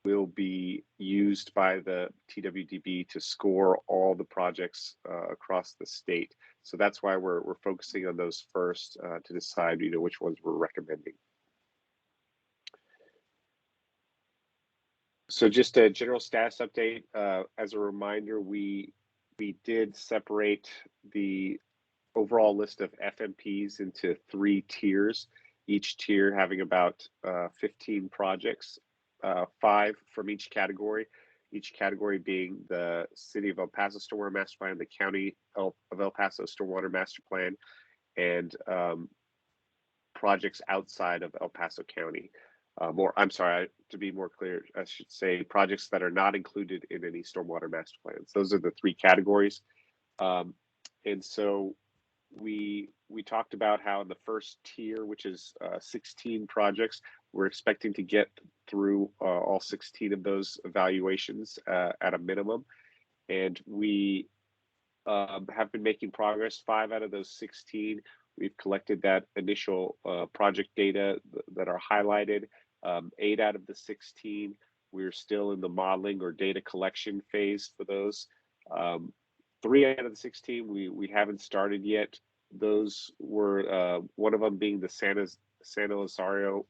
will be used by the TWDB to score all the projects across the state. So that's why we're focusing on those first to decide which ones we're recommending. So just a general status update. As a reminder, we did separate the overall list of FMPs into 3 tiers, each tier having about 15 projects, 5 from each category being the City of El Paso Stormwater Master Plan, the County of El Paso Stormwater Master Plan, and projects outside of El Paso County. I'm sorry, to be more clear, I should say projects that are not included in any stormwater master plans. Those are the three categories. And so we talked about how in the first tier, which is 16 projects, we're expecting to get through all 16 of those evaluations at a minimum. And we have been making progress. 5 out of those 16, we've collected that initial project data that are highlighted. 8 out of the 16, we're still in the modeling or data collection phase for those. 3 out of the 16, we haven't started yet. Those were one of them being the San Lazario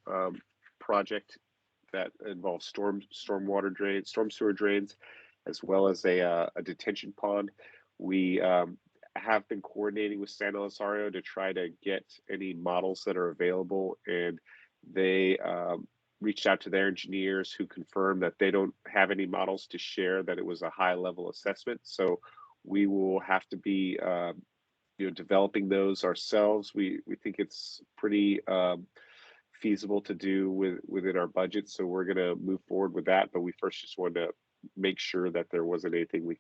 project that involves stormwater drains, storm sewer drains, as well as a detention pond. We have been coordinating with San Lazario to try to get any models that are available, and they reached out to their engineers who confirmed that they don't have any models to share, that it was a high level assessment. So we will have to be developing those ourselves. We think it's pretty feasible to do within our budget, so we're going to move forward with that. But we first just wanted to make sure that there wasn't anything we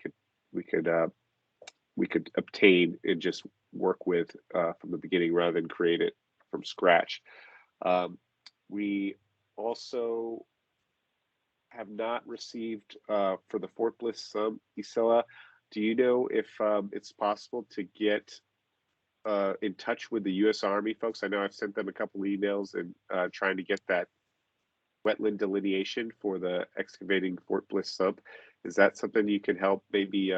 could obtain and just work with from the beginning rather than create it from scratch. We also have not received for the Fort Bliss sub, Isela. Do you know if it's possible to get in touch with the U.S. Army folks? I know I've sent them a couple emails and trying to get that wetland delineation for the excavating Fort Bliss sub. Is that something you can help maybe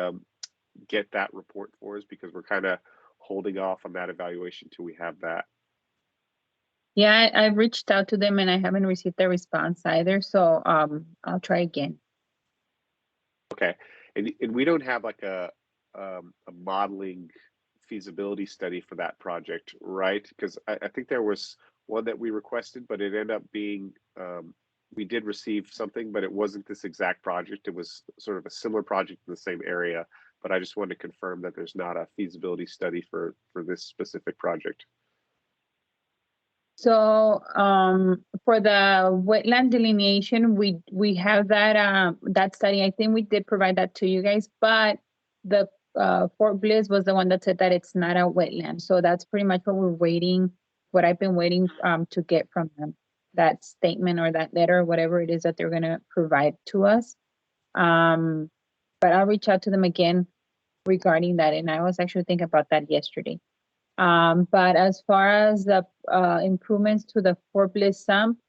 get that report for us? Because we're kind of holding off on that evaluation till we have that. Yeah, I've reached out to them and I haven't received a response either. So I'll try again. Okay, and we don't have like a modeling feasibility study for that project, right? Because I think there was one that we requested, but it ended up being we did receive something, but it wasn't this exact project. It was sort of a similar project in the same area. But I just wanted to confirm that there's not a feasibility study for this specific project. So for the wetland delineation, we have that that study. I think we did provide that to you guys, but the Fort Bliss was the one that said that it's not a wetland. So that's pretty much what we're waiting, what I've been waiting to get from them, that statement or that letter, whatever it is that they're gonna provide to us. But I'll reach out to them again regarding that. And I was actually thinking about that yesterday. But as far as the improvements to the Fort Bliss sump,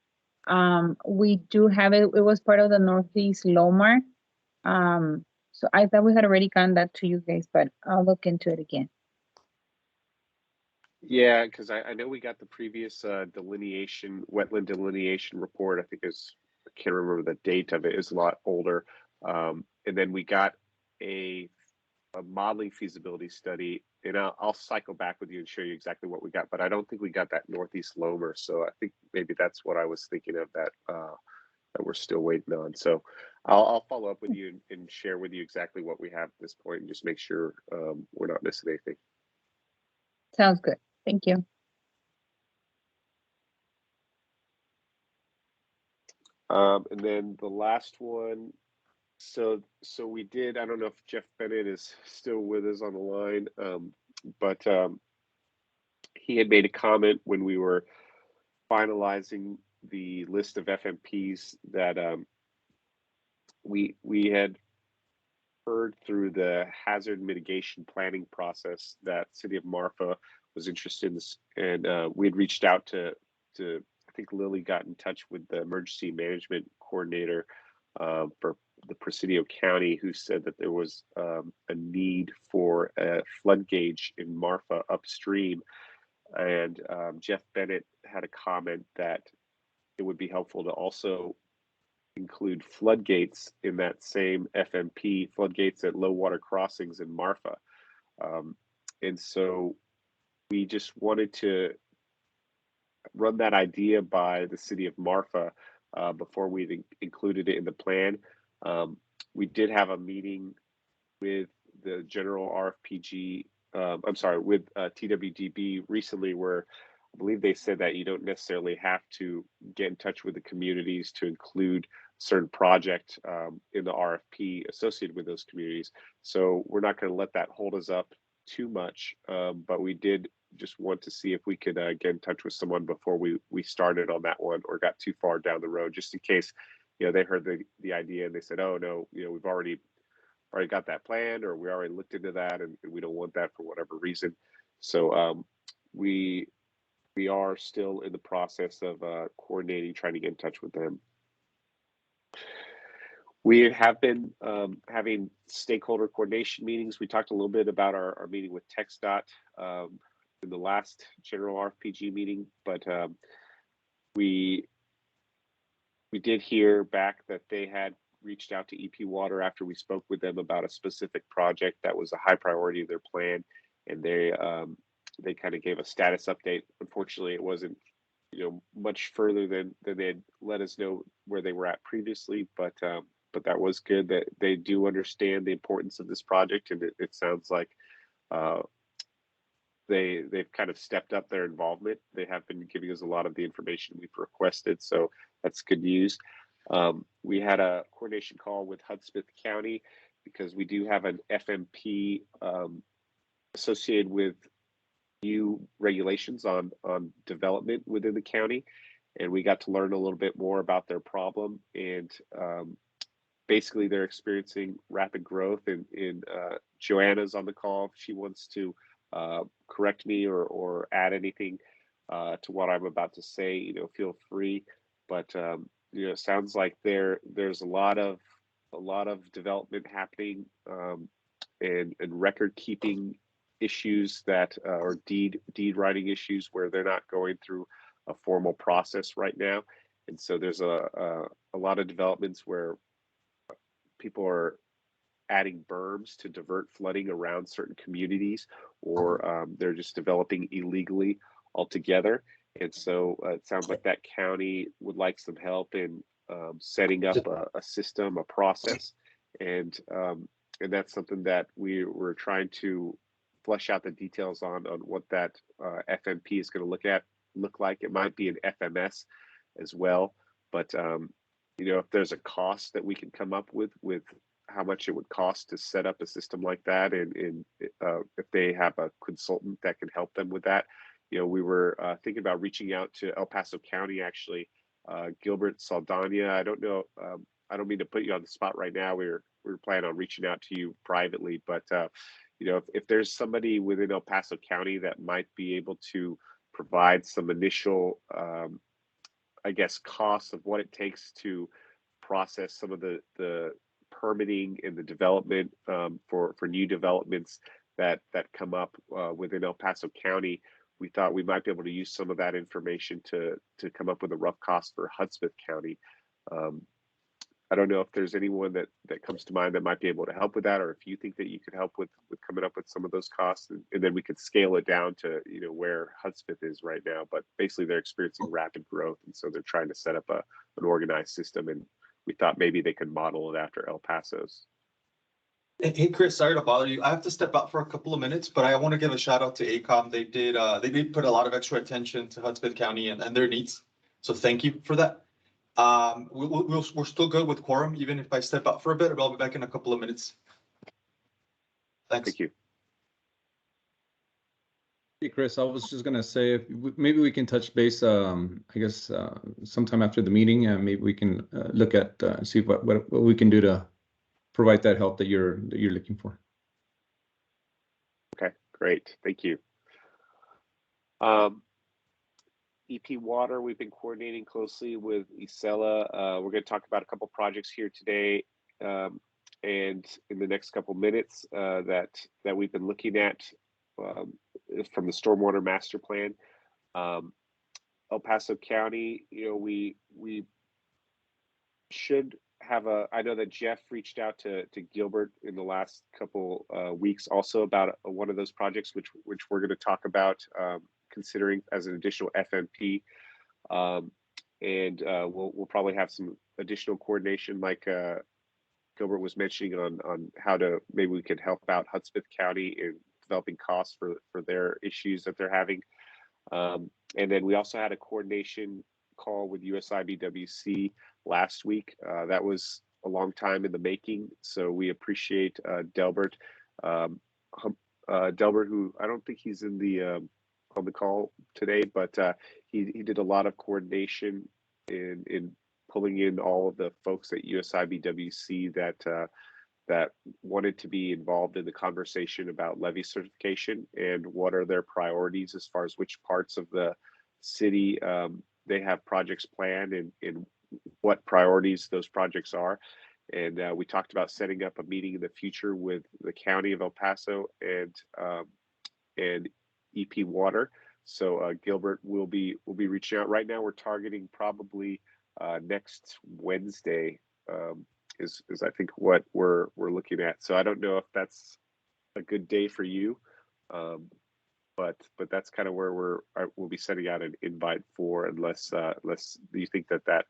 we do have it. It was part of the Northeast Lomar. So I thought we had already gotten that to you guys, but I'll look into it again. Yeah, because I know we got the previous delineation, wetland delineation report. I think I can't remember the date of it. It's a lot older. And then we got a modeling feasibility study, and I'll cycle back with you and show you exactly what we got, but I don't think we got that Northeast Lomer. So I think maybe that's what I was thinking of, that that we're still waiting on. So I'll follow up with you and share with you exactly what we have at this point and just make sure we're not missing anything. Sounds good. Thank you. And then the last one, so we did, I don't know if Jeff Bennett is still with us on the line, but he had made a comment when we were finalizing the list of FMPs that we had heard through the hazard mitigation planning process that City of Marfa was interested in this, and we had reached out to I think Lily got in touch with the emergency management coordinator for the Presidio County, who said that there was a need for a flood gauge in Marfa upstream. And Jeff Bennett had a comment that it would be helpful to also include floodgates in that same FMP, floodgates at low water crossings in Marfa. And so we just wanted to run that idea by the City of Marfa before we included it in the plan. We did have a meeting with the general RFPG, I'm sorry, with TWDB recently, where believe they said that you don't necessarily have to get in touch with the communities to include certain project in the RFP associated with those communities. So we're not going to let that hold us up too much, but we did just want to see if we could get in touch with someone before we started on that one or got too far down the road, just in case, you know, they heard the idea and they said, oh no, you know, we've already got that planned, or we already looked into that and we don't want that for whatever reason. So we are still in the process of coordinating, trying to get in touch with them. We have been having stakeholder coordination meetings. We talked a little bit about our meeting with TxDOT in the last general RFPG meeting, but we did hear back that they had reached out to EP Water after we spoke with them about a specific project that was a high priority of their plan, and they kind of gave a status update. Unfortunately, it wasn't, you know, much further than they had let us know where they were at previously, but that was good that they do understand the importance of this project, and it sounds like they've kind of stepped up their involvement. They have been giving us a lot of the information we've requested, so that's good news. We had a coordination call with Hudspeth County because we do have an FMP associated with new regulations on development within the county, and we got to learn a little bit more about their problem. And basically, they're experiencing rapid growth. And Joanna's on the call. If she wants to correct me or add anything to what I'm about to say, you know, feel free. But you know, it sounds like there's a lot of development happening, and record keeping issues that or deed writing issues where they're not going through a formal process right now. And so there's a lot of developments where people are adding berms to divert flooding around certain communities, or they're just developing illegally altogether. And so it sounds like that county would like some help in setting up a system, a process, and that's something that we're trying to flesh out the details on what that FMP is going to look like. It might be an FMS as well, but you know, if there's a cost that we can come up with how much it would cost to set up a system like that, and if they have a consultant that can help them with that. You know, we were thinking about reaching out to El Paso County, actually. Gilbert Saldana, I don't know, I don't mean to put you on the spot right now. We were planning on reaching out to you privately, but you know, if there's somebody within El Paso County that might be able to provide some initial, I guess, costs of what it takes to process some of the permitting and the development for new developments that come up within El Paso County, we thought we might be able to use some of that information to come up with a rough cost for Hudspeth County. I don't know if there's anyone that comes to mind that might be able to help with that, or if you think that you could help with coming up with some of those costs, and then we could scale it down to, you know, where Hudspeth is right now. But basically, they're experiencing rapid growth, and so they're trying to set up an organized system, and we thought maybe they could model it after El Paso's. Hey, Chris, sorry to bother you. I have to step out for a couple of minutes, but I want to give a shout out to AECOM. They did put a lot of extra attention to Hudspeth County and their needs. So thank you for that. We're still good with quorum, even if I step out for a bit, but I'll be back in a couple of minutes. Thanks. Thank you. Hey, Chris, I was just gonna say, maybe we can touch base, I guess, sometime after the meeting, maybe we can look at, see what we can do to provide that help that you're looking for. Okay, great. Thank you. EP Water, we've been coordinating closely with Isela. We're going to talk about a couple projects here today, and in the next couple minutes that we've been looking at from the Stormwater Master Plan. El Paso County, you know, we should have I know that Jeff reached out to Gilbert in the last couple weeks also about one of those projects, which we're going to talk about, considering as an additional FMP, and we'll probably have some additional coordination, like Gilbert was mentioning, on how to maybe we could help out Hudspeth County in developing costs for their issues that they're having. And then we also had a coordination call with USIBWC last week. That was a long time in the making, so we appreciate Delbert. Delbert, who I don't think he's in the on the call today, but he did a lot of coordination in pulling in all of the folks at USIBWC that wanted to be involved in the conversation about levy certification and what are their priorities as far as which parts of the city they have projects planned and what priorities those projects are. And we talked about setting up a meeting in the future with the county of El Paso and EP Water. So Gilbert will be reaching out. Right now, we're targeting probably next Wednesday. Is I think what we're looking at. So I don't know if that's a good day for you, but that's kind of where we'll be sending out an invite for, unless you think that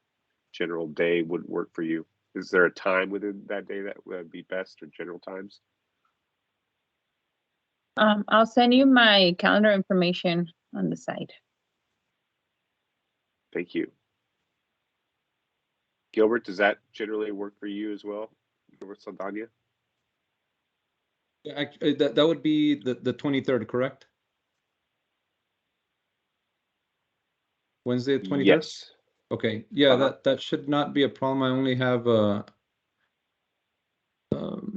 general day would work for you. Is there a time within that day that would be best, or general times? I'll send you my calendar information on the site. Thank you. Gilbert, does that generally work for you as well? Gilbert Saldana? Yeah, actually, that would be the 23rd, correct? Wednesday, 23rd? Yes. Okay, yeah, that should not be a problem. I only have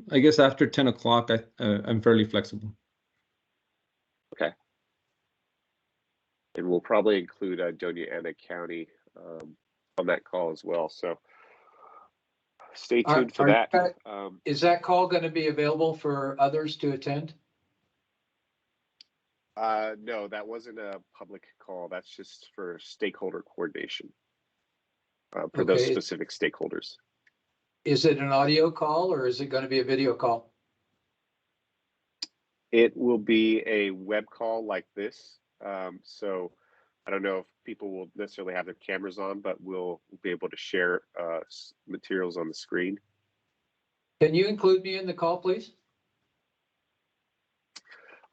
I guess after 10 o'clock, I'm fairly flexible. Okay. And we'll probably include Doña Ana County on that call as well. So stay tuned for that. Is that call going to be available for others to attend? No, that wasn't a public call. That's just for stakeholder coordination for those specific stakeholders. Is it an audio call or is it going to be a video call? It will be a web call like this. So I don't know if people will necessarily have their cameras on, but we'll be able to share materials on the screen. Can you include me in the call, please?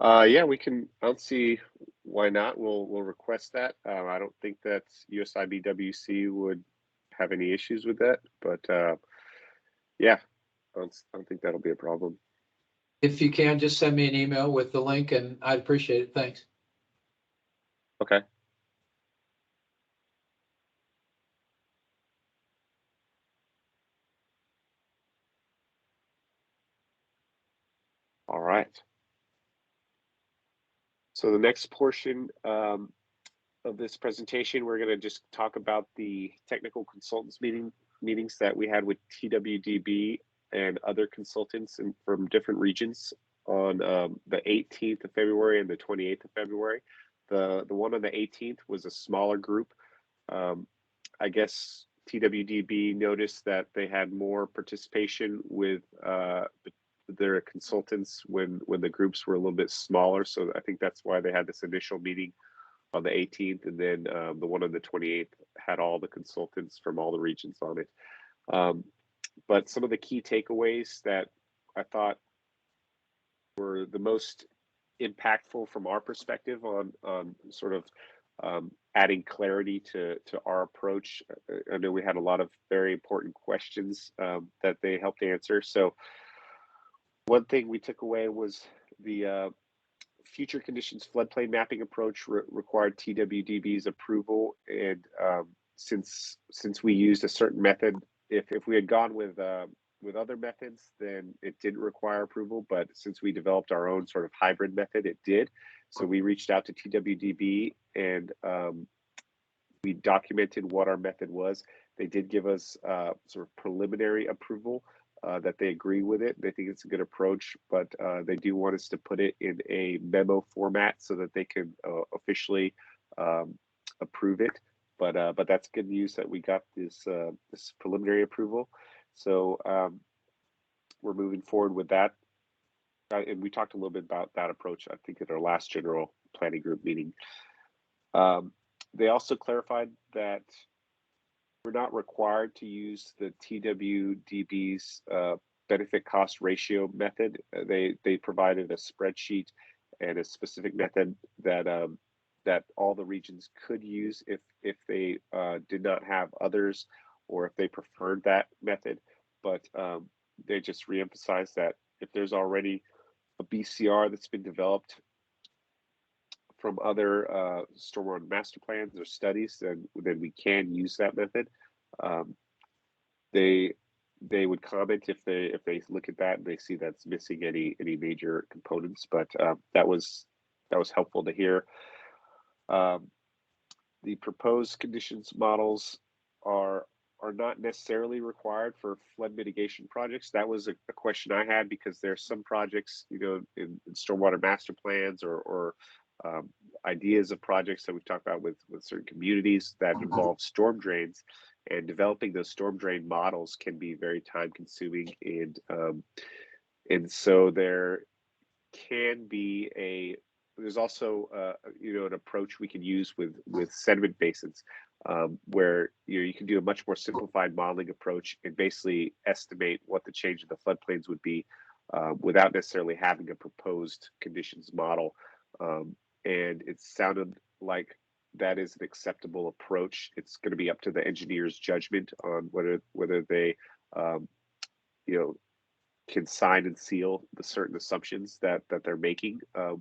Yeah, we can. I don't see why not. We'll request that. I don't think that USIBWC would have any issues with that, but yeah, I don't think that'll be a problem. If you can, just send me an email with the link and I'd appreciate it. Thanks. Okay. All right. So the next portion of this presentation, we're going to just talk about the technical consultants meetings that we had with TWDB and other consultants from different regions on the 18th of February and the 28th of February. The one on the 18th was a smaller group. I guess TWDB noticed that they had more participation with their consultants when the groups were a little bit smaller. So I think that's why they had this initial meeting on the 18th, and then the one on the 28th had all the consultants from all the regions on it. But some of the key takeaways that I thought were the most impactful from our perspective on sort of adding clarity to our approach. I know we had a lot of very important questions that they helped answer. So one thing we took away was the future conditions floodplain mapping approach required TWDB's approval, and since we used a certain method, if we had gone with other methods, then it didn't require approval. But since we developed our own sort of hybrid method, it did. So we reached out to TWDB and we documented what our method was. They did give us sort of preliminary approval that they agree with it. They think it's a good approach, but they do want us to put it in a memo format so that they can officially approve it. But that's good news that we got this preliminary approval. So we're moving forward with that. And we talked a little bit about that approach, I think, at our last general planning group meeting. They also clarified that we're not required to use the TWDB's benefit cost ratio method. They provided a spreadsheet and a specific method that that all the regions could use if they did not have others, or if they preferred that method. But they just reemphasize that if there's already a BCR that's been developed from other stormwater master plans or studies, then we can use that method. They would comment if they look at that and they see that's missing any major components. But that was helpful to hear. The proposed conditions models are not necessarily required for flood mitigation projects. That was a question I had, because there's some projects, you know, in stormwater master plans or ideas of projects that we've talked about with certain communities that involve storm drains, and developing those storm drain models can be very time consuming, and so there can be there's also you know, an approach we can use with sediment basins, where you can do a much more simplified modeling approach and basically estimate what the change in the floodplains would be, without necessarily having a proposed conditions model. And it sounded like that is an acceptable approach. It's going to be up to the engineer's judgment on whether they you know, can sign and seal the certain assumptions that they're making,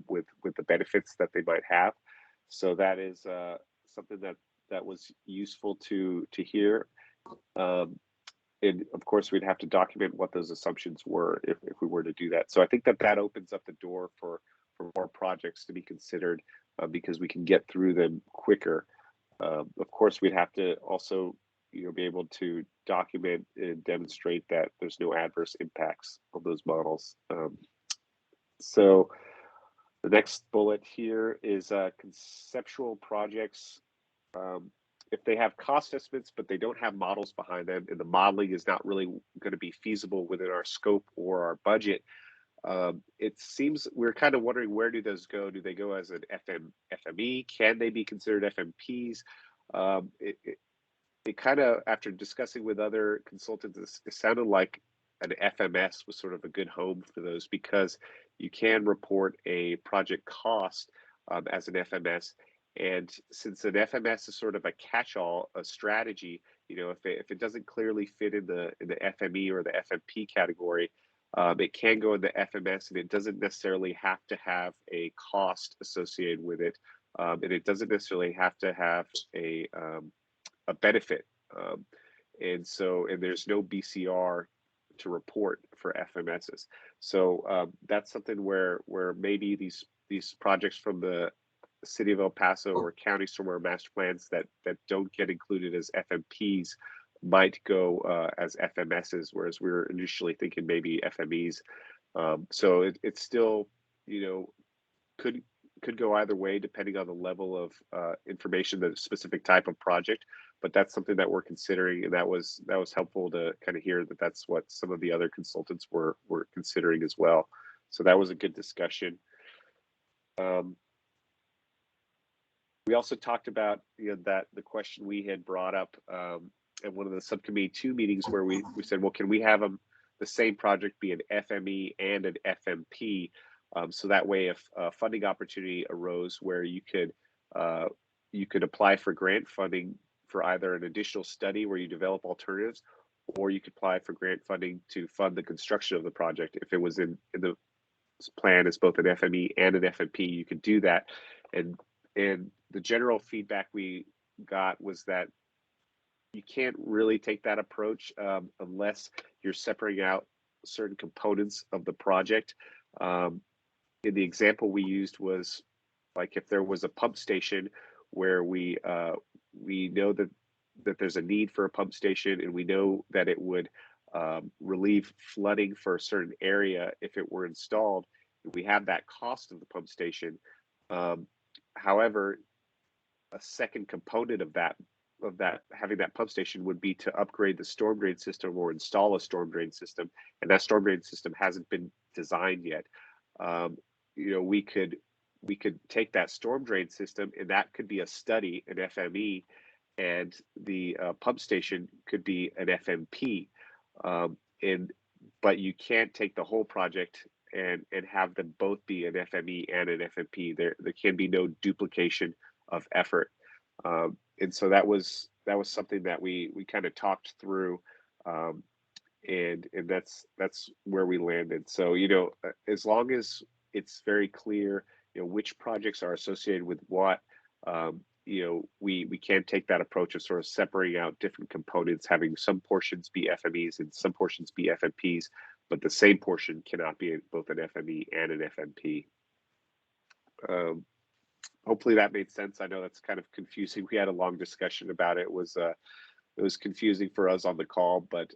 with the benefits that they might have. So that is something that was useful to hear. And of course, we'd have to document what those assumptions were if we were to do that. So I think that opens up the door for more projects to be considered, because we can get through them quicker. Of course, we'd have to also, you know, be able to document and demonstrate that there's no adverse impacts on those models. So the next bullet here is conceptual projects. If they have cost estimates, but they don't have models behind them, and the modeling is not really going to be feasible within our scope or our budget, it seems we're kind of wondering, where do those go? Do they go as an FME? Can they be considered FMPs? It kind of, after discussing with other consultants, it sounded like an FMS was sort of a good home for those, because you can report a project cost as an FMS. And since an FMS is sort of a catch-all, a strategy, you know, if it doesn't clearly fit in the FME or the FMP category, it can go in the FMS, and it doesn't necessarily have to have a cost associated with it, and it doesn't necessarily have to have a benefit, and there's no BCR to report for FMSs. So that's something where maybe these projects from the City of El Paso or county stormwater master plans that don't get included as FMPs might go as FMSs, whereas we were initially thinking maybe FMEs. So it's still, you know, could go either way depending on the level of information, the specific type of project. But that's something that we're considering, and that was helpful to kind of hear that that's what some of the other consultants were considering as well. So that was a good discussion. We also talked about, you know, that the question we had brought up at one of the subcommittee 2 meetings, where we said, well, can we have the same project be an FME and an FMP? So that way, if a funding opportunity arose where you could apply for grant funding for either an additional study where you develop alternatives, or you could apply for grant funding to fund the construction of the project. If it was in the plan as both an FME and an FMP, you could do that. And the general feedback we got was that you can't really take that approach unless you're separating out certain components of the project. In the example we used was, like, if there was a pump station where we know that there's a need for a pump station, and we know that it would relieve flooding for a certain area if it were installed, we have that cost of the pump station. However, a second component of that having that pump station would be to upgrade the storm drain system or install a storm drain system, and that storm drain system hasn't been designed yet. You know, we could take that storm drain system, and that could be a study, an FME, and the pump station could be an FMP. But you can't take the whole project and have them both be an FME and an FMP. There can be no duplication of effort. And so that was something that we kind of talked through, and that's where we landed. So, you know, as long as it's very clear, you know, which projects are associated with what, you know, we can take that approach of sort of separating out different components, having some portions be FMEs and some portions be FMPs, but the same portion cannot be both an FME and an FMP. Hopefully that made sense. I know that's kind of confusing. We had a long discussion about it. It was confusing for us on the call, but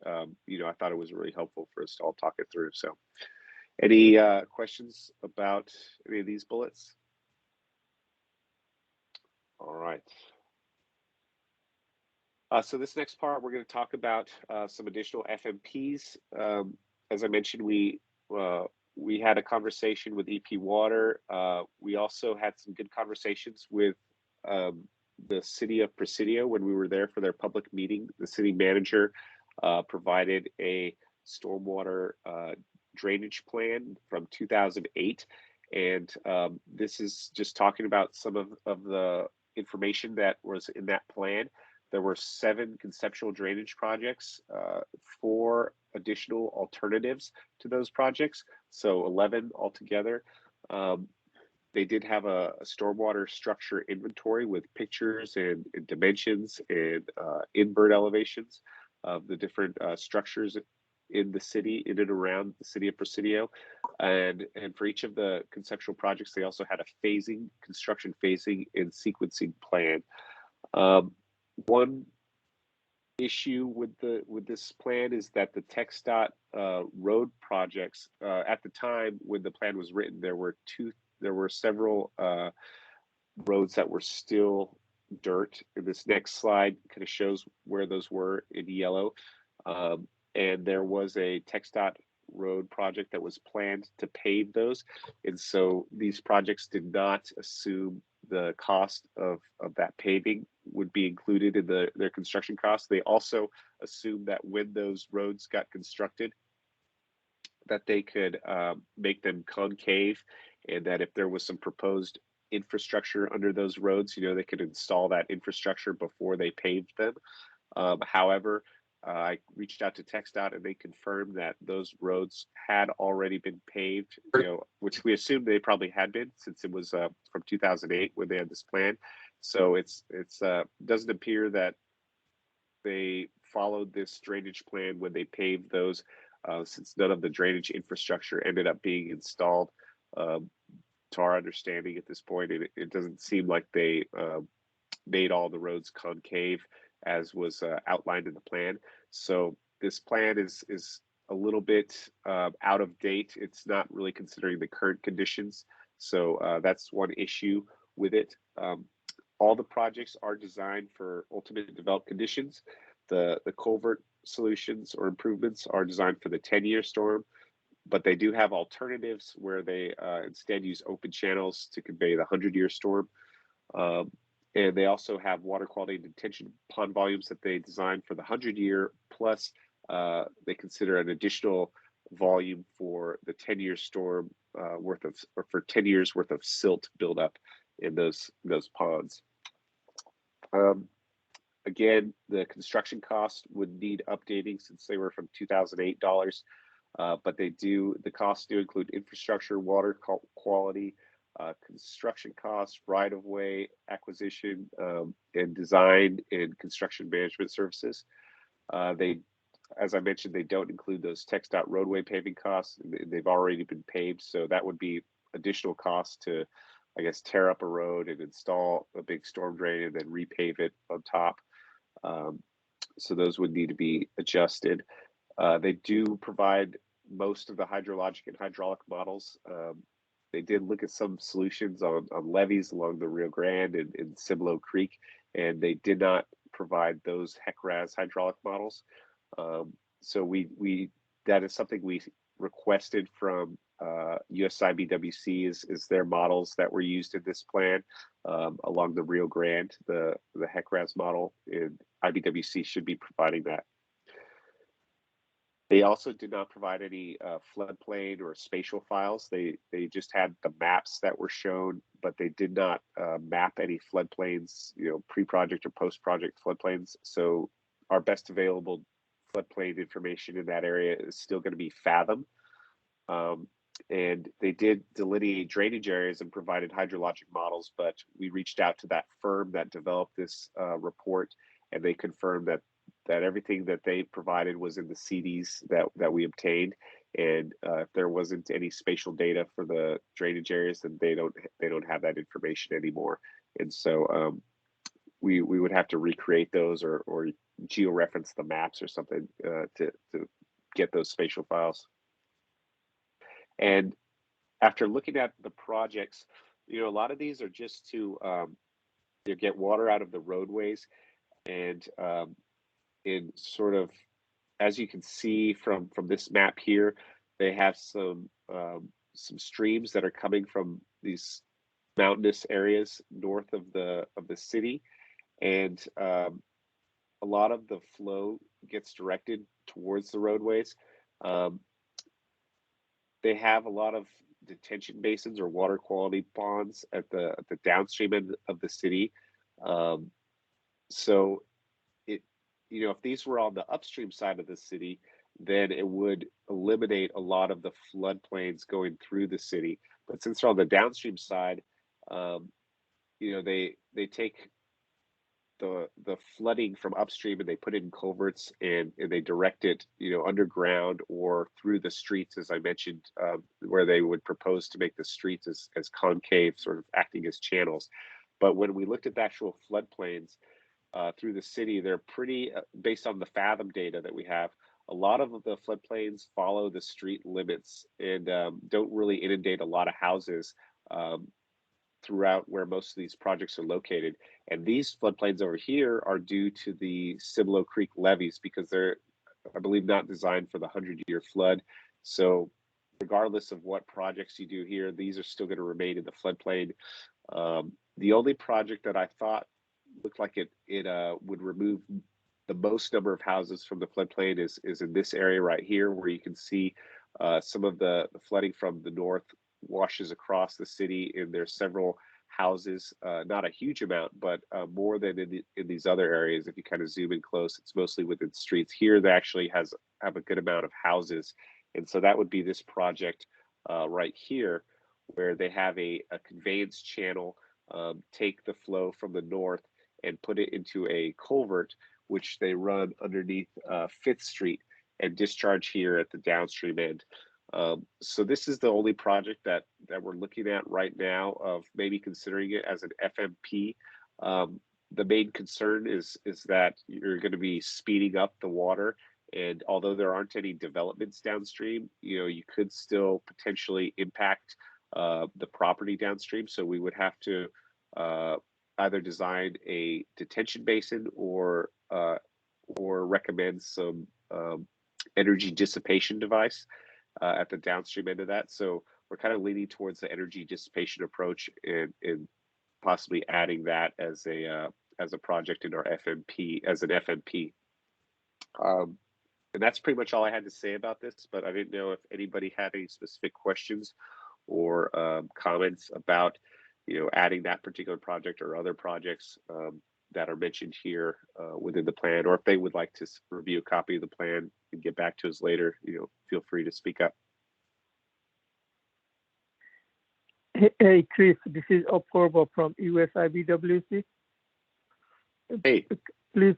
you know, I thought it was really helpful for us to all talk it through. So, any questions about any of these bullets? All right. So this next part, we're going to talk about some additional FMPs. As I mentioned, we had a conversation with EP Water. We also had some good conversations with the city of Presidio when we were there for their public meeting. The city manager provided a stormwater drainage plan from 2008. And this is just talking about some of the information that was in that plan. There were 7 conceptual drainage projects, 4 additional alternatives to those projects, so 11 altogether. They did have a stormwater structure inventory with pictures and dimensions and in-bird elevations of the different structures in the city, in and around the city of Presidio. And for each of the conceptual projects, they also had a phasing, construction phasing and sequencing plan. One issue with this plan is that the TxDOT road projects, at the time when the plan was written, there were several roads that were still dirt. And this next slide kind of shows where those were in yellow. And there was a TxDOT road project that was planned to pave those. And so these projects did not assume the cost of that paving would be included in their construction costs. They also assumed that when those roads got constructed, that they could make them concave, and that if there was some proposed infrastructure under those roads, you know, they could install that infrastructure before they paved them. However, I reached out to TxDOT and they confirmed that those roads had already been paved, you know, which we assumed they probably had been since it was from 2008 when they had this plan. So it's doesn't appear that they followed this drainage plan when they paved those, since none of the drainage infrastructure ended up being installed. To our understanding at this point, it doesn't seem like they made all the roads concave as was outlined in the plan. So this plan is a little bit out of date. It's not really considering the current conditions. So that's one issue with it. All the projects are designed for ultimate developed conditions. The culvert solutions or improvements are designed for the 10-year storm, but they do have alternatives where they instead use open channels to convey the 100-year storm. And they also have water quality and detention pond volumes that they designed for the 100-year, plus they consider an additional volume for the 10-year storm worth of, or for 10 years worth of silt buildup in those ponds. Again, the construction costs would need updating since they were from 2008 dollars, but the costs do include infrastructure, water quality, construction costs, right-of-way acquisition, and design and construction management services. As I mentioned, they don't include those TxDOT roadway paving costs. They've already been paved, so that would be additional costs to, I guess, tear up a road and install a big storm drain and then repave it on top. So those would need to be adjusted. They do provide most of the hydrologic and hydraulic models. They did look at some solutions on levees along the Rio Grande and in Cibolo Creek, and they did not provide those HEC-RAS hydraulic models. So that is something we requested from USIBWC is their models that were used in this plan along the Rio Grande, the HEC-RAS model, and IBWC should be providing that. They also did not provide any floodplain or spatial files. They just had the maps that were shown, but they did not map any floodplains, pre-project or post-project floodplains. So our best available floodplain information in that area is still going to be Fathom. And they did delineate drainage areas and provided hydrologic models, but we reached out to that firm that developed this report, and they confirmed that everything that they provided was in the CDs that we obtained, and if there wasn't any spatial data for the drainage areas, then they don't have that information anymore. And so we would have to recreate those or georeference the maps or something to get those spatial files. And after looking at the projects, a lot of these are just to get water out of the roadways, and in sort of, as you can see from this map here, they have some streams that are coming from these mountainous areas north of the city, and a lot of the flow gets directed towards the roadways. They have a lot of detention basins or water quality ponds at the downstream end of the city. So if these were on the upstream side of the city, then it would eliminate a lot of the floodplains going through the city. But since they're on the downstream side, they take the flooding from upstream and they put it in culverts, and they direct it underground or through the streets, as I mentioned, where they would propose to make the streets as concave, sort of acting as channels. But when we looked at the actual floodplains through the city, they're pretty, based on the Fathom data that we have, a lot of the floodplains follow the street limits and don't really inundate a lot of houses throughout where most of these projects are located. And these floodplains over here are due to the Cibolo Creek levees, because they're, I believe, not designed for the 100-year flood. So regardless of what projects you do here, these are still going to remain in the floodplain. The only project that I thought looked like it would remove the most number of houses from the floodplain is in this area right here, where you can see some of the flooding from the north washes across the city, and there's several houses, not a huge amount, but more than in these other areas. If you kind of zoom in close, it's mostly within streets. Here they actually have a good amount of houses, and so that would be this project right here, where they have a conveyance channel, take the flow from the north and put it into a culvert, which they run underneath 5th Street and discharge here at the downstream end. So this is the only project that we're looking at right now of maybe considering it as an FMP. The main concern is that you're going to be speeding up the water, and although there aren't any developments downstream, you could still potentially impact the property downstream. So we would have to either design a detention basin or recommend some energy dissipation device at the downstream end of that. So we're kind of leaning towards the energy dissipation approach, and possibly adding that as a project in our FMP, as an FMP. And that's pretty much all I had to say about this, but I didn't know if anybody had any specific questions or comments about adding that particular project or other projects that are mentioned here within the plan, or if they would like to review a copy of the plan and get back to us later, feel free to speak up. Hey, Chris, this is Apurva from USIBWC. Hey. Please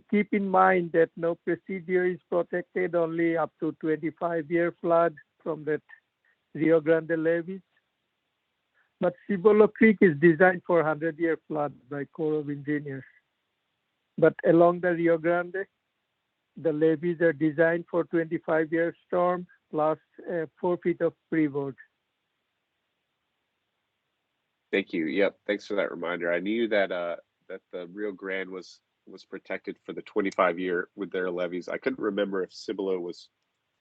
keep in mind that no procedure is protected, only up to 25-year flood from that Rio Grande levees. But Cibolo Creek is designed for 100-year flood by Corps of Engineers. But along the Rio Grande, the levees are designed for 25-year storm plus 4 feet of freeboard. Thank you. Yep. Thanks for that reminder. I knew that that the Rio Grande was protected for the 25-year with their levees. I couldn't remember if Cibolo was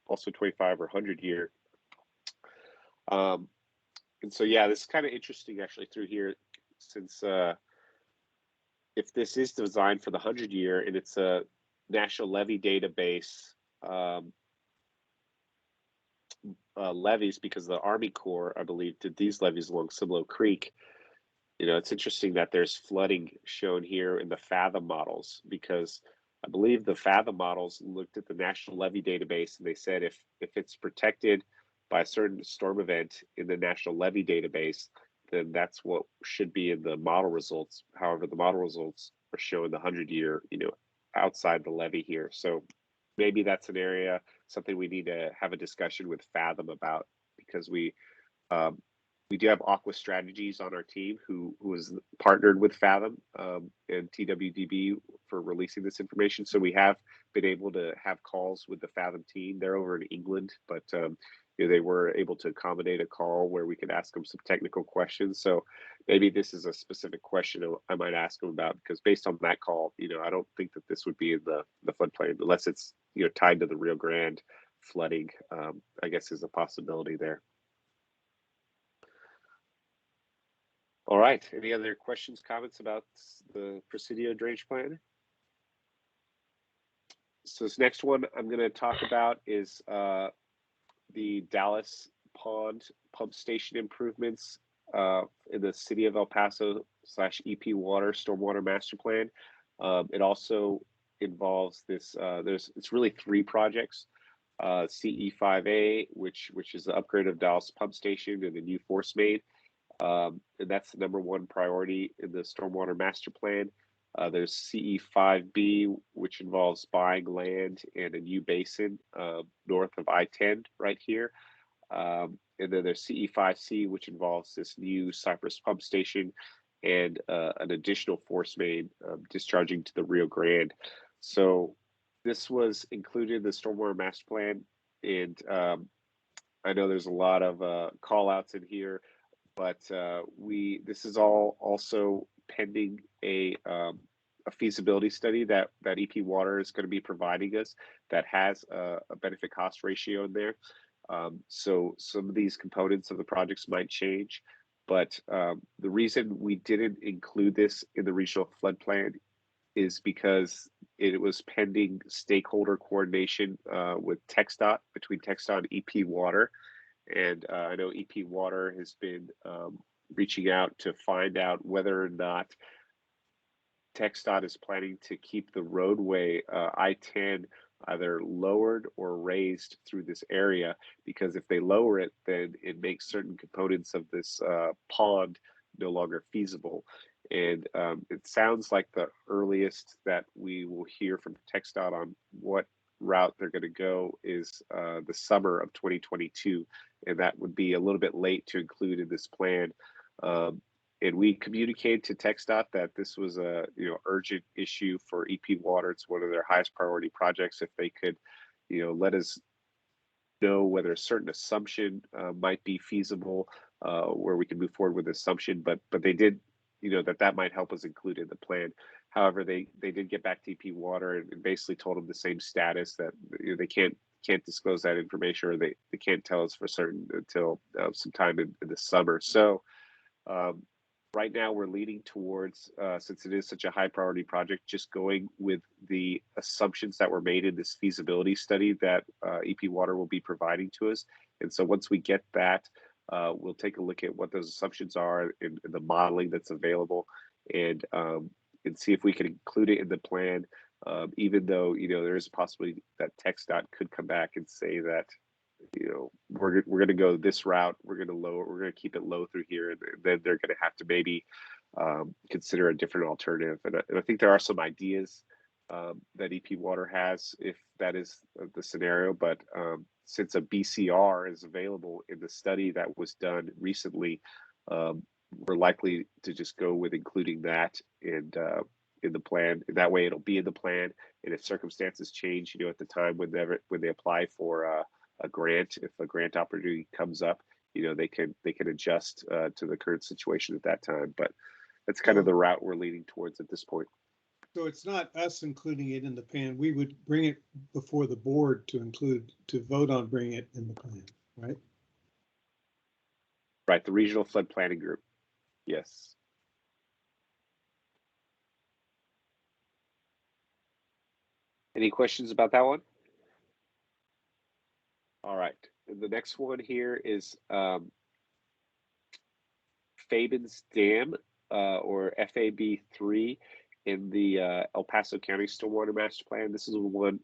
also 25 or 100-year. And so, yeah, this is kind of interesting actually through here, since if this is designed for the 100-year and it's a national levee database levees, because the Army Corps, I believe, did these levees along Cibolo Creek. You know, it's interesting that there's flooding shown here in the Fathom models, because I believe the Fathom models looked at the National Levee Database and they said if it's protected by a certain storm event in the National Levee Database, then that's what should be in the model results. However, the model results are showing the 100-year, you know, outside the levee here. So maybe that's an area, something we need to have a discussion with Fathom about, because we do have Aqua Strategies on our team who is partnered with Fathom and TWDB for releasing this information. So we have been able to have calls with the Fathom team. They're over in England, but you know, they were able to accommodate a call where we could ask them some technical questions. So maybe this is a specific question I might ask them about, because based on that call, you know, I don't think that this would be in the floodplain unless it's, you know, tied to the Rio Grande flooding. I guess is a possibility there. All right. Any other questions, comments about the Presidio drainage plan? So this next one I'm going to talk about is the Dallas Pond pump station improvements in the city of El Paso / EP Water Stormwater Master Plan. It also involves this. It's really 3 projects. CE5A, which is the upgrade of Dallas pump station and the new force main. And that's the #1 priority in the Stormwater Master Plan. There's CE5B, which involves buying land and a new basin north of I-10 right here. And then there's CE5C, which involves this new Cypress pump station and an additional force main discharging to the Rio Grande. So this was included in the Stormwater Master Plan. And I know there's a lot of call outs in here, but this is all also pending a feasibility study that EP Water is going to be providing us that has a benefit cost ratio in there. So some of these components of the projects might change, but the reason we didn't include this in the regional flood plan is because it was pending stakeholder coordination with TxDOT, between TxDOT and EP Water. And I know EP Water has been reaching out to find out whether or not TxDOT is planning to keep the roadway I-10 either lowered or raised through this area, because if they lower it, then it makes certain components of this pond no longer feasible. And it sounds like the earliest that we will hear from TxDOT on what route they're going to go is the summer of 2022, and that would be a little bit late to include in this plan. And we communicated to TxDOT that this was a urgent issue for EP Water. It's one of their highest priority projects. If they could, let us know whether a certain assumption might be feasible, where we can move forward with the assumption. But they did, that might help us include in the plan. However, they did get back to EP Water and basically told them the same status, that they can't disclose that information, or they can't tell us for certain until sometime in the summer. So right now we're leaning towards, since it is such a high priority project, just going with the assumptions that were made in this feasibility study that EP Water will be providing to us. And so once we get that, we'll take a look at what those assumptions are in the modeling that's available, and see if we can include it in the plan, even though there is a possibility that TxDOT could come back and say that we're going to go this route, we're going to keep it low through here, and then they're going to have to maybe consider a different alternative. And I think there are some ideas that EP Water has if that is the scenario, but since a BCR is available in the study that was done recently, we're likely to just go with including that in the plan. That way it'll be in the plan, and if circumstances change, at the time when they apply for a grant, if a grant opportunity comes up, they can adjust to the current situation at that time. But that's kind of the route we're leaning towards at this point. So it's not us including it in the plan. We would bring it before the board to vote on bringing it in the plan, right? Right, the Regional Flood Planning Group. Yes. Any questions about that one? All right. And the next one here is Fabens Dam, or FAB3 in the El Paso County Stormwater Master Plan. This is the one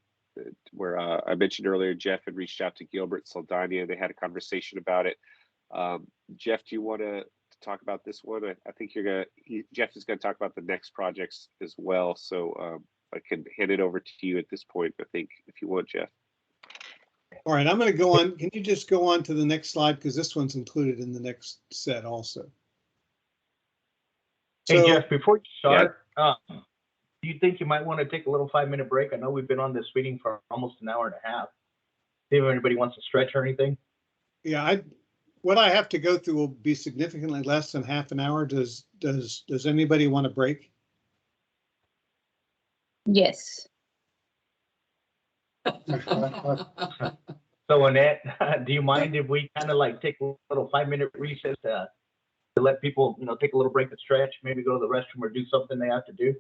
where I mentioned earlier, Jeff had reached out to Gilbert Saldana. They had a conversation about it. Jeff, do you want to talk about this one? I think Jeff is going to talk about the next projects as well. So I can hand it over to you at this point, I think, if you want, Jeff. All right, I'm going to go on. Can you just go on to the next slide? Because this one's included in the next set also. Hey, So, Jeff, before you start, do you think you might want to take a little 5-minute break? I know we've been on this meeting for almost an hour and a half. See if anybody wants to stretch or anything. yeah, what I have to go through will be significantly less than half an hour. Does anybody want a break? Yes. So Annette, do you mind if we kind of like take a little 5-minute recess to let people, take a little break to stretch, maybe go to the restroom or do something they have to do?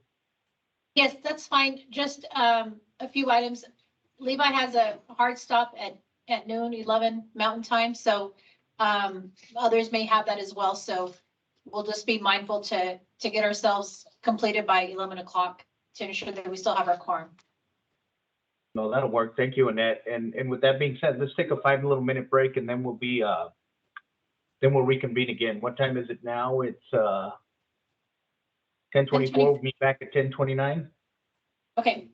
Yes, that's fine. Just a few items. Levi has a hard stop at noon, 11 Mountain Time, so others may have that as well. So we'll just be mindful to get ourselves completed by 11 o'clock to ensure that we still have our quorum. No, that'll work. Thank you, Annette. And with that being said, let's take a 5-minute break and then we'll reconvene again. What time is it now? It's 10:24. We'll meet back at 10:29. Okay.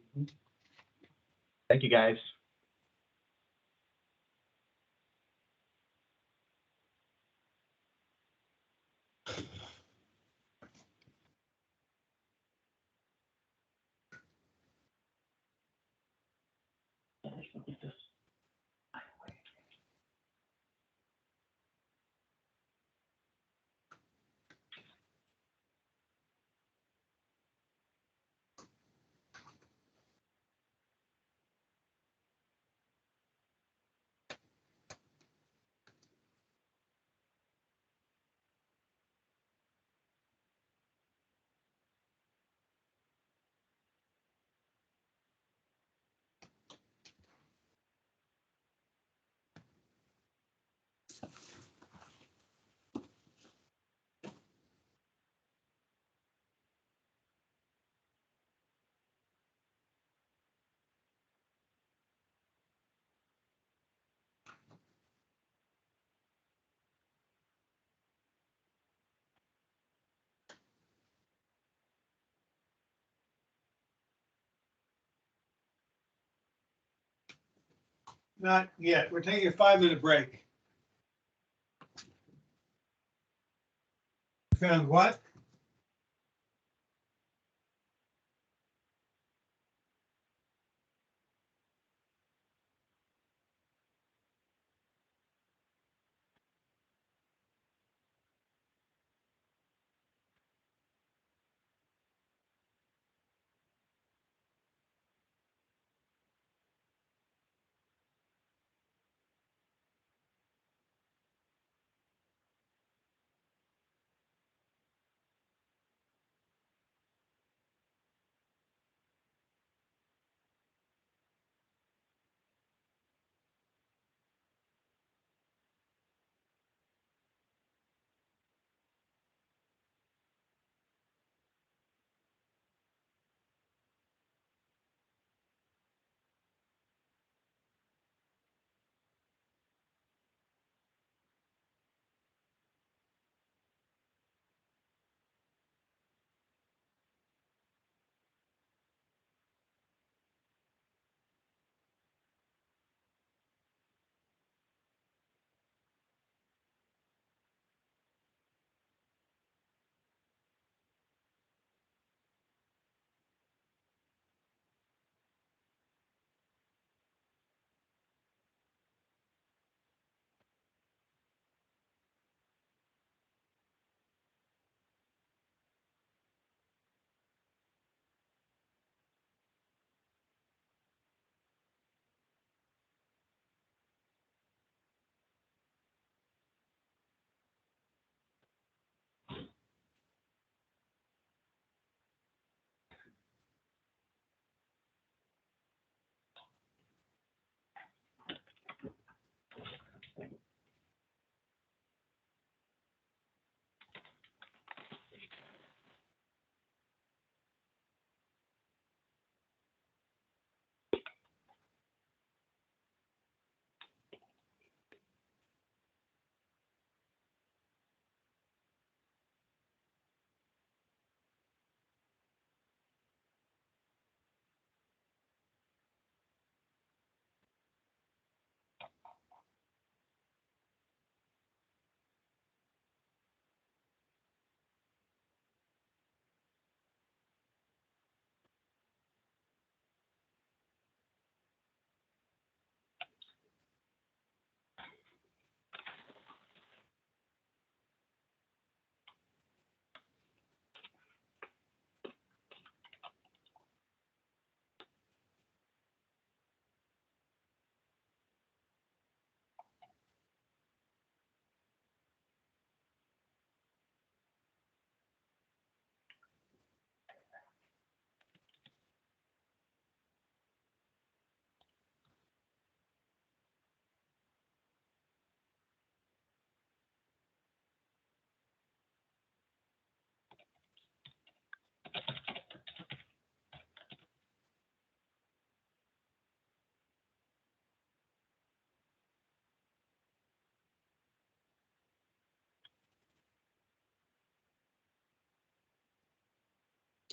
Thank you, guys. Not yet. We're taking a 5-minute break. Found what?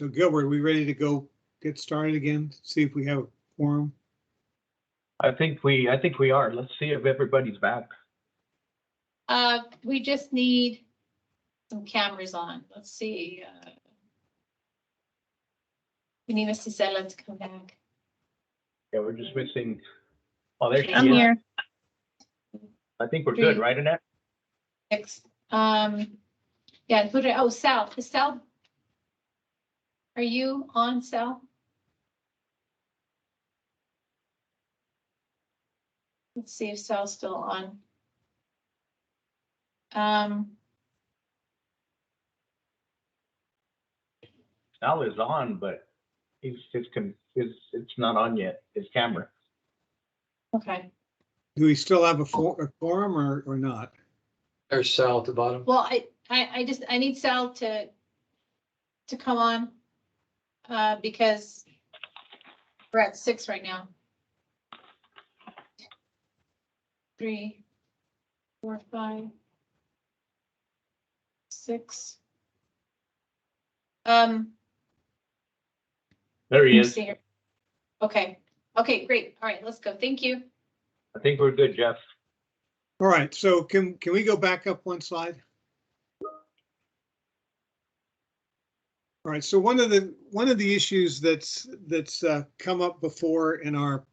So Gilbert, are we ready to go get started again? See if we have a quorum? I think we are. Let's see if everybody's back. We just need some cameras on. Let's see. We need Mr. Sella to come back. Yeah, we're just missing. Oh, there she I'm is. here. I think we're good, right, Annette? Next, yeah, put it, oh, Sal, is Sal? Are you on, Sal? Let's see if Sal's still on. Sal is on, but it's not on yet, his camera. Okay. Do we still have a quorum or not? There's Sal at the bottom. Well, I need Sal to come on, because we're at 6 right now. 3, 4, 5, 6. There he is. Okay. Okay, great. All right, let's go. Thank you. I think we're good, Jeff. All right, so can we go back up one slide? All right, so one of the issues that's come up before in our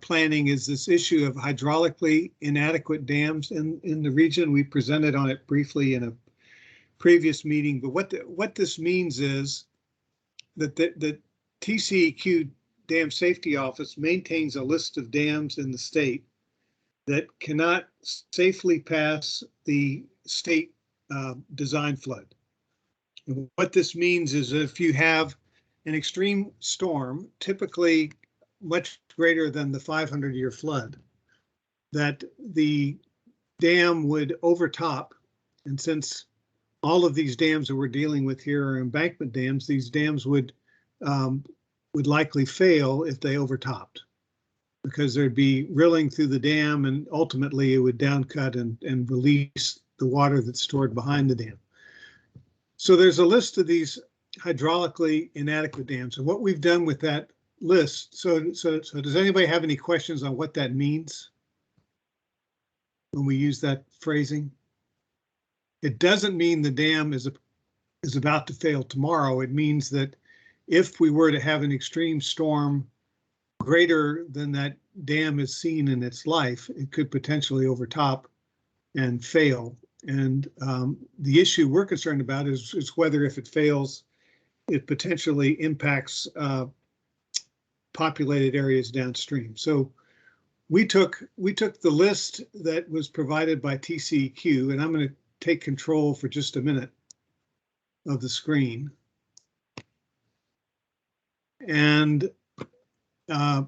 planning is this issue of hydraulically inadequate dams in the region. We presented on it briefly in a previous meeting, but what this means is that the TCEQ Dam Safety Office maintains a list of dams in the state that cannot safely pass the state design flood. And what this means is if you have an extreme storm, typically much greater than the 500-year flood, that the dam would overtop. And since all of these dams that we're dealing with here are embankment dams, these dams would likely fail if they overtopped, because there'd be rilling through the dam and ultimately it would downcut and release the water that's stored behind the dam. So there's a list of these hydraulically inadequate dams, and what we've done with that list. So does anybody have any questions on what that means when we use that phrasing? It doesn't mean the dam is about to fail tomorrow. It means that if we were to have an extreme storm greater than that dam has seen in its life, it could potentially overtop and fail. And the issue we're concerned about is whether, if it fails, it potentially impacts populated areas downstream. So we took the list that was provided by TCEQ, and I'm going to take control for just a minute of the screen. And I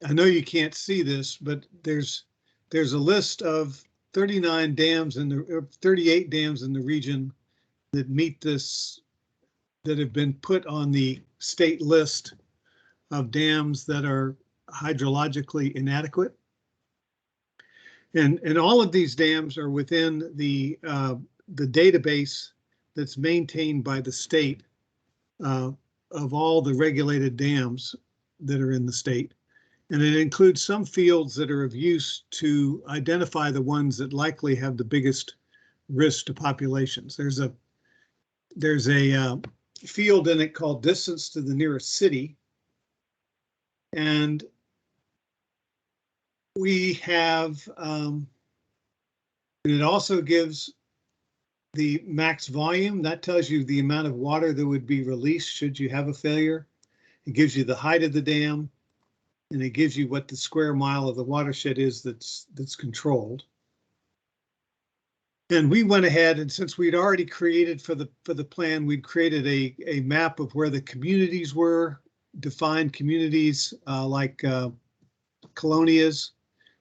know you can't see this, but there's a list of 38 dams in the region that meet this, that have been put on the state list of dams that are hydrologically inadequate. And all of these dams are within the database that's maintained by the state of all the regulated dams that are in the state. And it includes some fields that are of use to identify the ones that likely have the biggest risk to populations. There's a field in it called distance to the nearest city. And we have, and it also gives the max volume. That tells you the amount of water that would be released should you have a failure. It gives you the height of the dam, and it gives you what the square mile of the watershed is that's controlled. And we went ahead, and since we'd already created for the plan, we'd created a map of where the communities were, defined communities like colonias,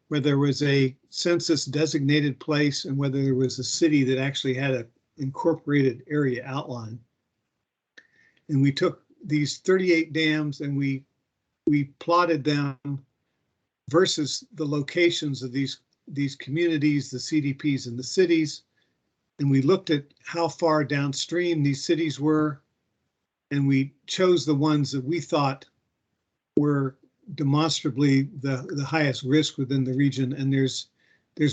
where there was a census designated place and whether there was a city that actually had an incorporated area outline. And we took these 38 dams and we plotted them versus the locations of these communities, the CDPs and the cities. And we looked at how far downstream these cities were and we chose the ones that we thought were demonstrably the highest risk within the region. And there's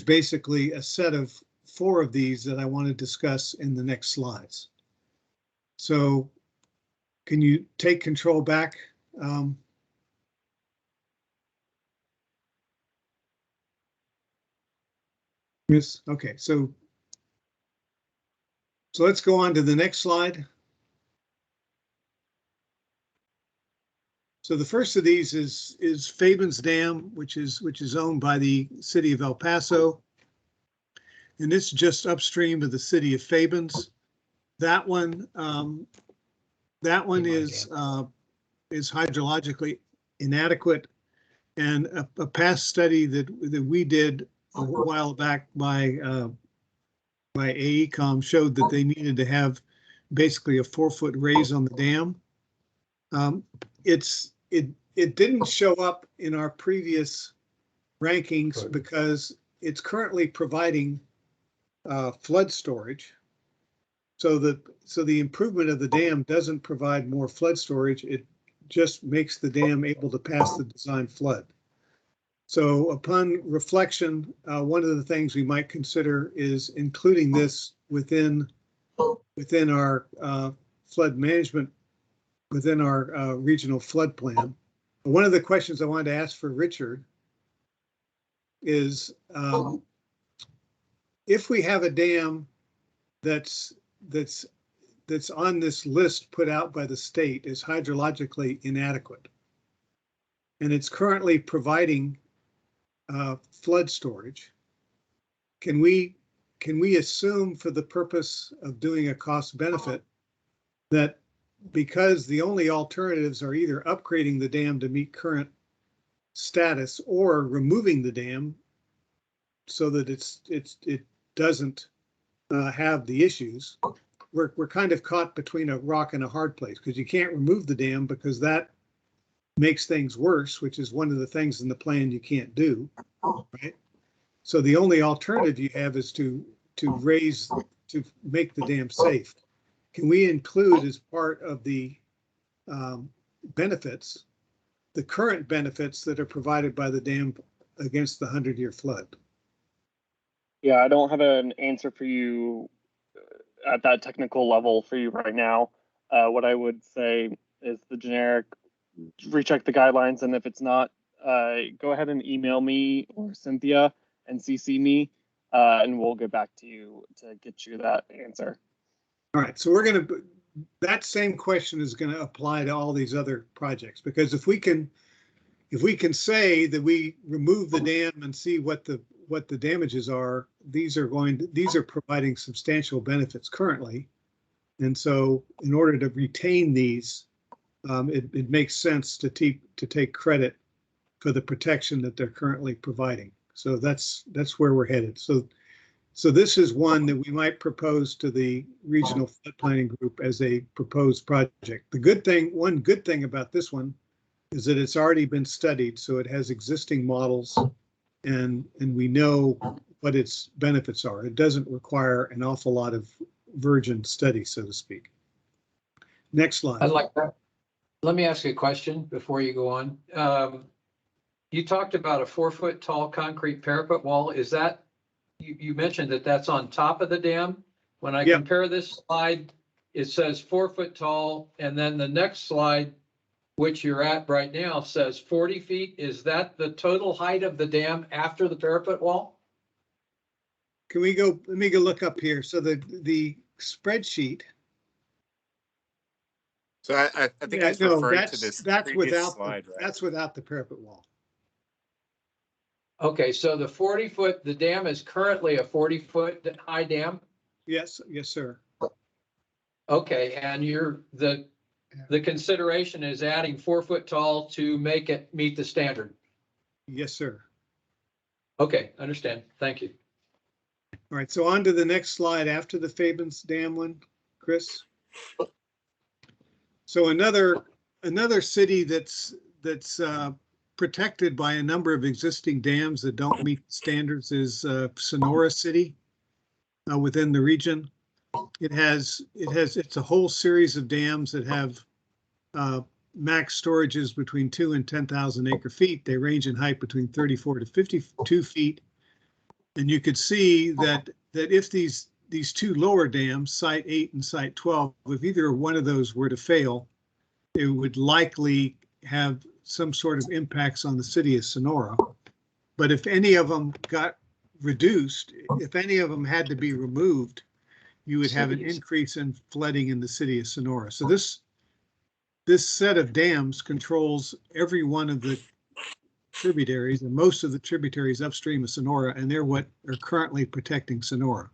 basically a set of 4 of these that I want to discuss in the next slides. So can you take control back? Yes, okay, so let's go on to the next slide. So the first of these is Fabens Dam, which is owned by the city of El Paso. And it's just upstream of the city of Fabens. That one is hydrologically inadequate. And a past study that we did a while back by AECOM showed that they needed to have basically a 4-foot raise on the dam. It didn't show up in our previous rankings because it's currently providing flood storage. So the improvement of the dam doesn't provide more flood storage. It just makes the dam able to pass the design flood. So upon reflection, one of the things we might consider is including this within our flood management, within our regional flood plan. One of the questions I wanted to ask for Richard is if we have a dam that's on this list put out by the state as hydrologically inadequate, and it's currently providing flood storage, can we assume for the purpose of doing a cost benefit that because the only alternatives are either upgrading the dam to meet current status or removing the dam so that it doesn't have the issues, we're kind of caught between a rock and a hard place, because you can't remove the dam because that makes things worse, which is one of the things in the plan you can't do, right? So the only alternative you have is to make the dam safe. Can we include as part of the benefits, the current benefits that are provided by the dam against the 100-year flood? Yeah, I don't have an answer for you at that technical level for you right now. What I would say is the generic, recheck the guidelines, and if it's not, go ahead and email me or Cynthia and CC me, and we'll get back to you to get you that answer. All right, so that same question is going to apply to all these other projects, because if we can say that we remove the dam and see what the damages are, these are providing substantial benefits currently. And so in order to retain these, it makes sense to take credit for the protection that they're currently providing. So that's where we're headed. So this is one that we might propose to the regional flood planning group as a proposed project. One good thing about this one is that it's already been studied, so it has existing models, and we know what its benefits are. It doesn't require an awful lot of virgin study, so to speak. Next slide. I'd like that. Let me ask you a question before you go on. You talked about a 4-foot tall concrete parapet wall. Is that, you mentioned that that's on top of the dam? When I compare this slide, it says 4-foot tall, and then the next slide, which you're at right now, says 40 feet. Is that the total height of the dam after the parapet wall? Can we go, let me go look up here. So the spreadsheet. So I think I was referring to this previous slide, right? That's without the parapet wall. Okay, so the 40-foot, the dam is currently a 40-foot high dam? Yes, sir. Okay, and the consideration is adding 4-foot tall to make it meet the standard? Yes, sir. Okay, understand. Thank you. All right, so on to the next slide after the Fabens Dam one, Chris. So another city that's protected by a number of existing dams that don't meet standards is Sonora City within the region. it's a whole series of dams that have max storages between 2 and 10,000 acre feet. They range in height between 34 to 52 feet. And you could see that if these two lower dams, Site 8 and Site 12, if either one of those were to fail, it would likely have some sort of impacts on the city of Sonora. But if any of them got reduced, if any of them had to be removed, you would have an increase in flooding in the city of Sonora. So this set of dams controls every one of the tributaries and most of the tributaries upstream of Sonora, and they're what are currently protecting Sonora.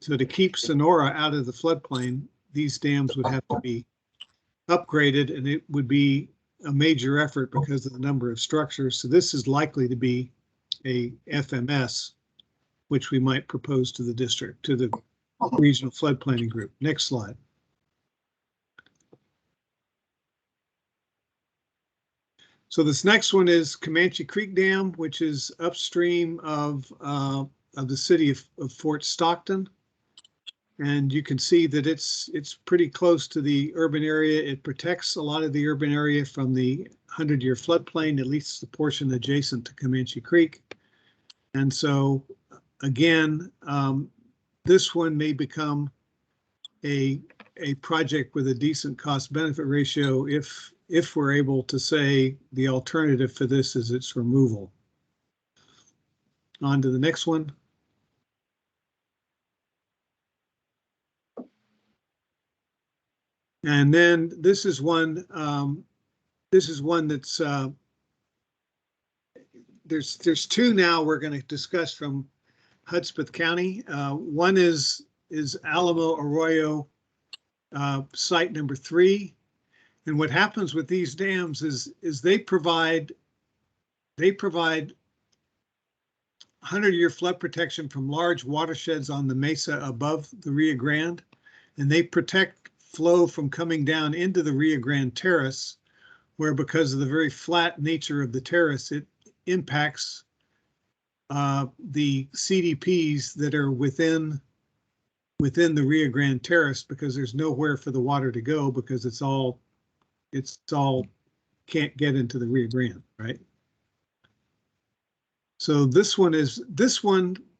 So to keep Sonora out of the floodplain, these dams would have to be upgraded, and it would be a major effort because of the number of structures. So this is likely to be a FMS, which we might propose to the district, to the regional flood planning group. Next slide. So this next one is Comanche Creek Dam, which is upstream of the city of Fort Stockton. And you can see that it's pretty close to the urban area. It protects a lot of the urban area from the 100-year floodplain, at least the portion adjacent to Comanche Creek. And so, again, this one may become a project with a decent cost-benefit ratio if we're able to say the alternative for this is its removal. On to the next one. And then this is one that's there's two now we're going to discuss from Hudspeth County. One is Alamo Arroyo site number 3. And what happens with these dams is they provide 100-year flood protection from large watersheds on the mesa above the Rio Grande, and they protect flow from coming down into the Rio Grande Terrace, where because of the very flat nature of the terrace, it impacts the CDPs that are within the Rio Grande Terrace, because there's nowhere for the water to go because it's all can't get into the Rio Grande, right? So this one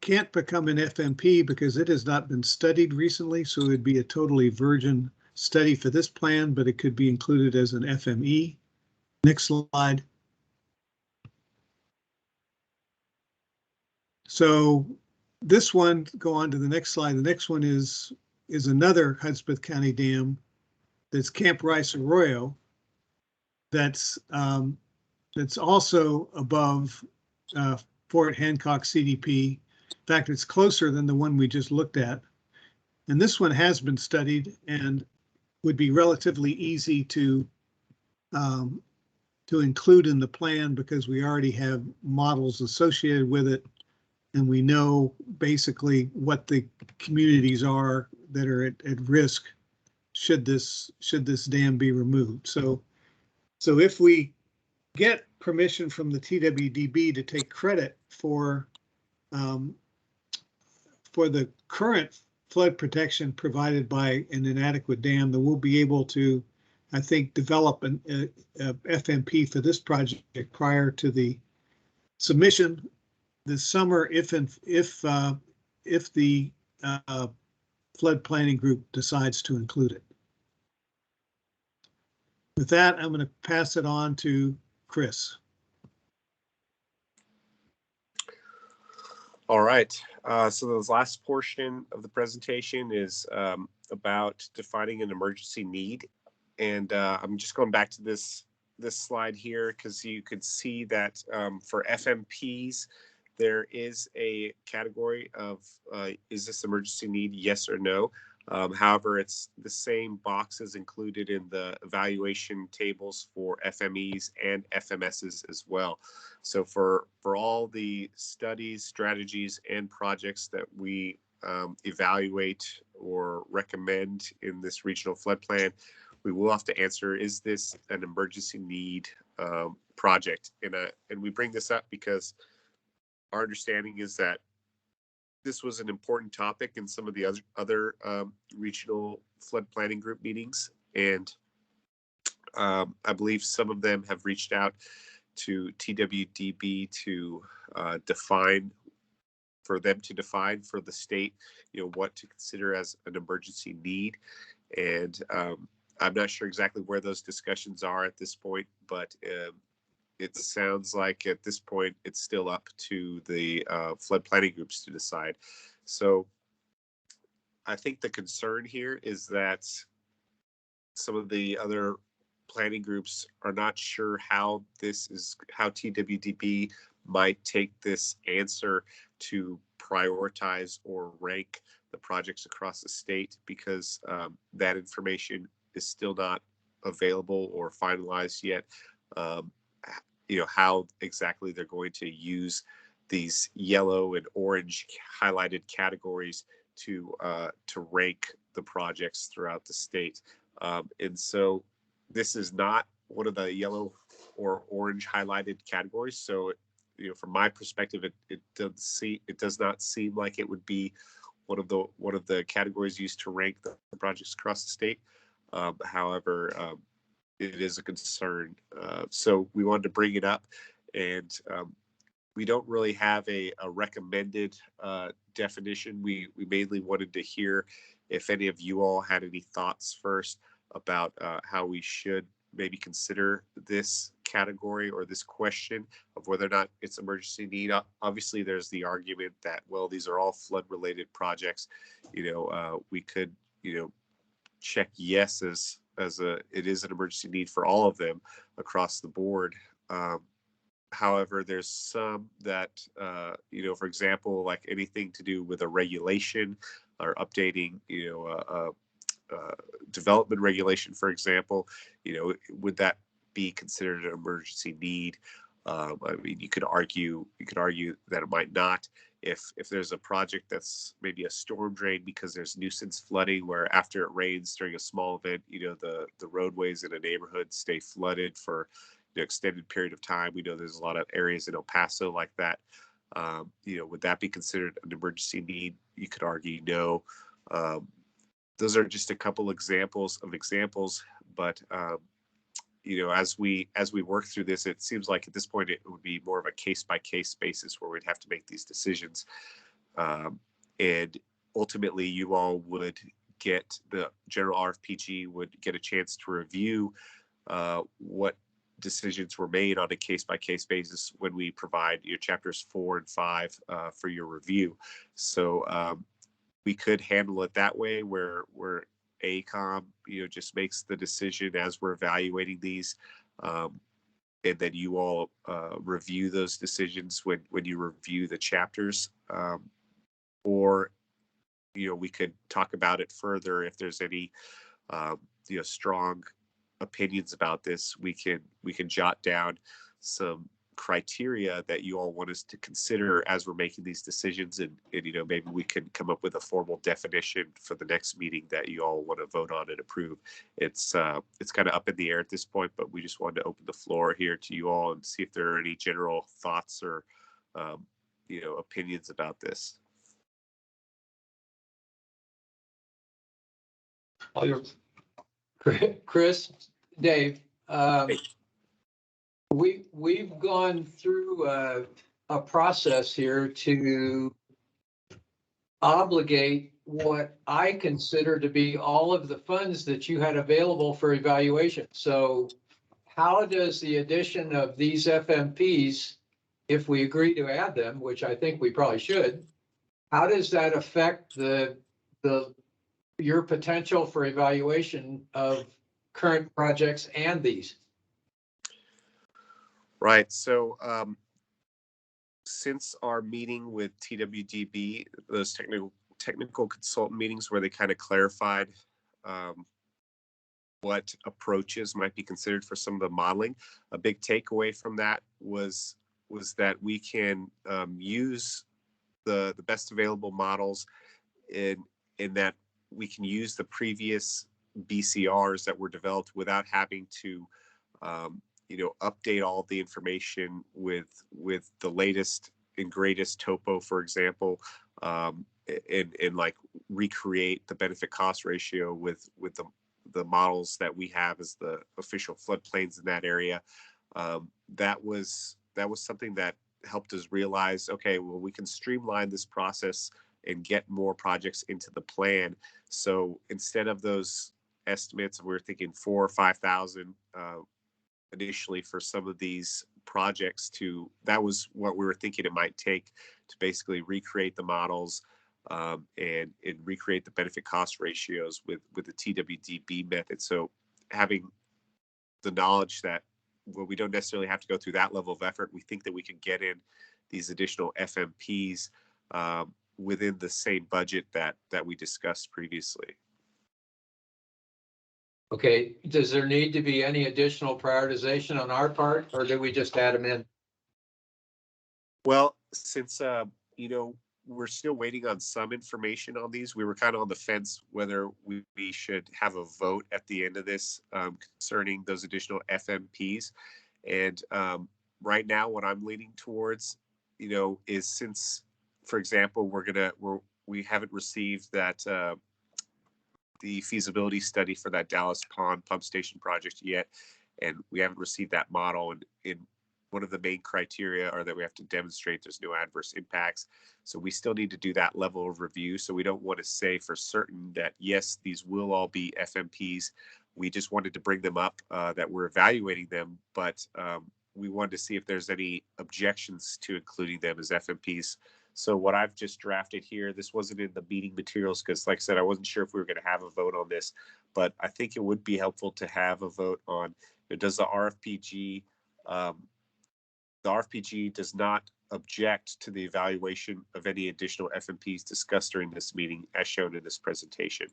can't become an FMP because it has not been studied recently. So it would be a totally virgin study for this plan, but it could be included as an FME. Next slide. So this one, go on to the next slide. The next one is another Hudspeth County dam that's Camp Rice Arroyo. That's also above Fort Hancock CDP. In fact, it's closer than the one we just looked at. And this one has been studied and would be relatively easy to include in the plan because we already have models associated with it, and we know basically what the communities are that are at risk should this dam be removed. So if we get permission from the TWDB to take credit for the current flood protection provided by an inadequate dam, then we'll be able to, I think, develop a FMP for this project prior to the submission this summer, if the flood planning group decides to include it. With that, I'm going to pass it on to Chris. All right. So the last portion of the presentation is about defining an emergency need. And I'm just going back to this slide here because you could see that for FMPs, there is a category of is this emergency need, yes or no? However, it's the same boxes included in the evaluation tables for FMEs and FMSs as well. So for all the studies, strategies, and projects that we evaluate or recommend in this regional flood plan, we will have to answer, is this an emergency need project? And we bring this up because our understanding is that this was an important topic in some of the other regional flood planning group meetings, and I believe some of them have reached out to TWDB to define for the state, what to consider as an emergency need. And I'm not sure exactly where those discussions are at this point, but it sounds like at this point it's still up to the flood planning groups to decide. So I think the concern here is that some of the other planning groups are not sure how TWDB might take this answer to prioritize or rank the projects across the state, because that information is still not available or finalized yet. How exactly they're going to use these yellow and orange highlighted categories to rank the projects throughout the state. And so this is not one of the yellow or orange highlighted categories. So, from my perspective, it does not seem like it would be one of the categories used to rank the projects across the state. However, it is a concern. So we wanted to bring it up, and we don't really have a recommended definition. We mainly wanted to hear if any of you all had any thoughts first about how we should maybe consider this category or this question of whether or not it's emergency need. Obviously, there's the argument that, well, these are all flood-related projects. We could, check yes as it is an emergency need for all of them across the board. However, there's some that, for example, like anything to do with a regulation or updating, development regulation, for example, would that be considered an emergency need? I mean, you could argue that it might not. If there's a project that's maybe a storm drain because there's nuisance flooding, where after it rains during a small event, the roadways in a neighborhood stay flooded for an extended period of time. We know there's a lot of areas in El Paso like that. Would that be considered an emergency need? You could argue no. Those are just a couple examples, but as we work through this, it seems like at this point it would be more of a case-by-case basis where we'd have to make these decisions. And ultimately, you all would get, the general RFPG would get a chance to review what decisions were made on a case-by-case basis when we provide your chapters 4 and 5 for your review. So we could handle it that way, where AECOM, just makes the decision as we're evaluating these, and then you all review those decisions when you review the chapters, or we could talk about it further. If there's any strong opinions about this, we can jot down some criteria that you all want us to consider as we're making these decisions, and maybe we can come up with a formal definition for the next meeting that you all want to vote on and approve. It's kind of up in the air at this point, but we just wanted to open the floor here to you all and see if there are any general thoughts or opinions about this. Chris, Dave, we've gone through a process here to obligate what I consider to be all of the funds that you had available for evaluation. So how does the addition of these FMPs, if we agree to add them, which I think we probably should, how does that affect your potential for evaluation of current projects and these? Right. So since our meeting with TWDB, those technical consultant meetings where they kind of clarified what approaches might be considered for some of the modeling, a big takeaway from that was that we can use the best available models in that we can use the previous BCRs that were developed without having to update all the information with the latest and greatest topo, for example, and like recreate the benefit cost ratio with the models that we have as the official floodplains in that area. That was something that helped us realize, okay, well, we can streamline this process and get more projects into the plan. So instead of those estimates, we were thinking 4,000 or 5,000 initially for some of these projects. That was what we were thinking it might take to basically recreate the models and recreate the benefit cost ratios with the TWDB method. So having the knowledge that, well, we don't necessarily have to go through that level of effort. We think that we can get in these additional FMPs within the same budget that we discussed previously. Okay, does there need to be any additional prioritization on our part, or do we just add them in? Well, since we're still waiting on some information on these, we were kind of on the fence whether we should have a vote at the end of this concerning those additional FMPs. And right now, what I'm leaning towards, is, since, for example, we haven't received that the feasibility study for that Dallas Pond pump station project yet, and we haven't received that model. And in one of the main criteria are that we have to demonstrate there's no adverse impacts. So we still need to do that level of review. So we don't want to say for certain that, yes, these will all be FMPs. We just wanted to bring them up, that we're evaluating them, but we wanted to see if there's any objections to including them as FMPs. So what I've just drafted here, this wasn't in the meeting materials because, like I said, I wasn't sure if we were going to have a vote on this, but I think it would be helpful to have a vote on, does the RFPG, the RFPG does not object to the evaluation of any additional FMPs discussed during this meeting as shown in this presentation.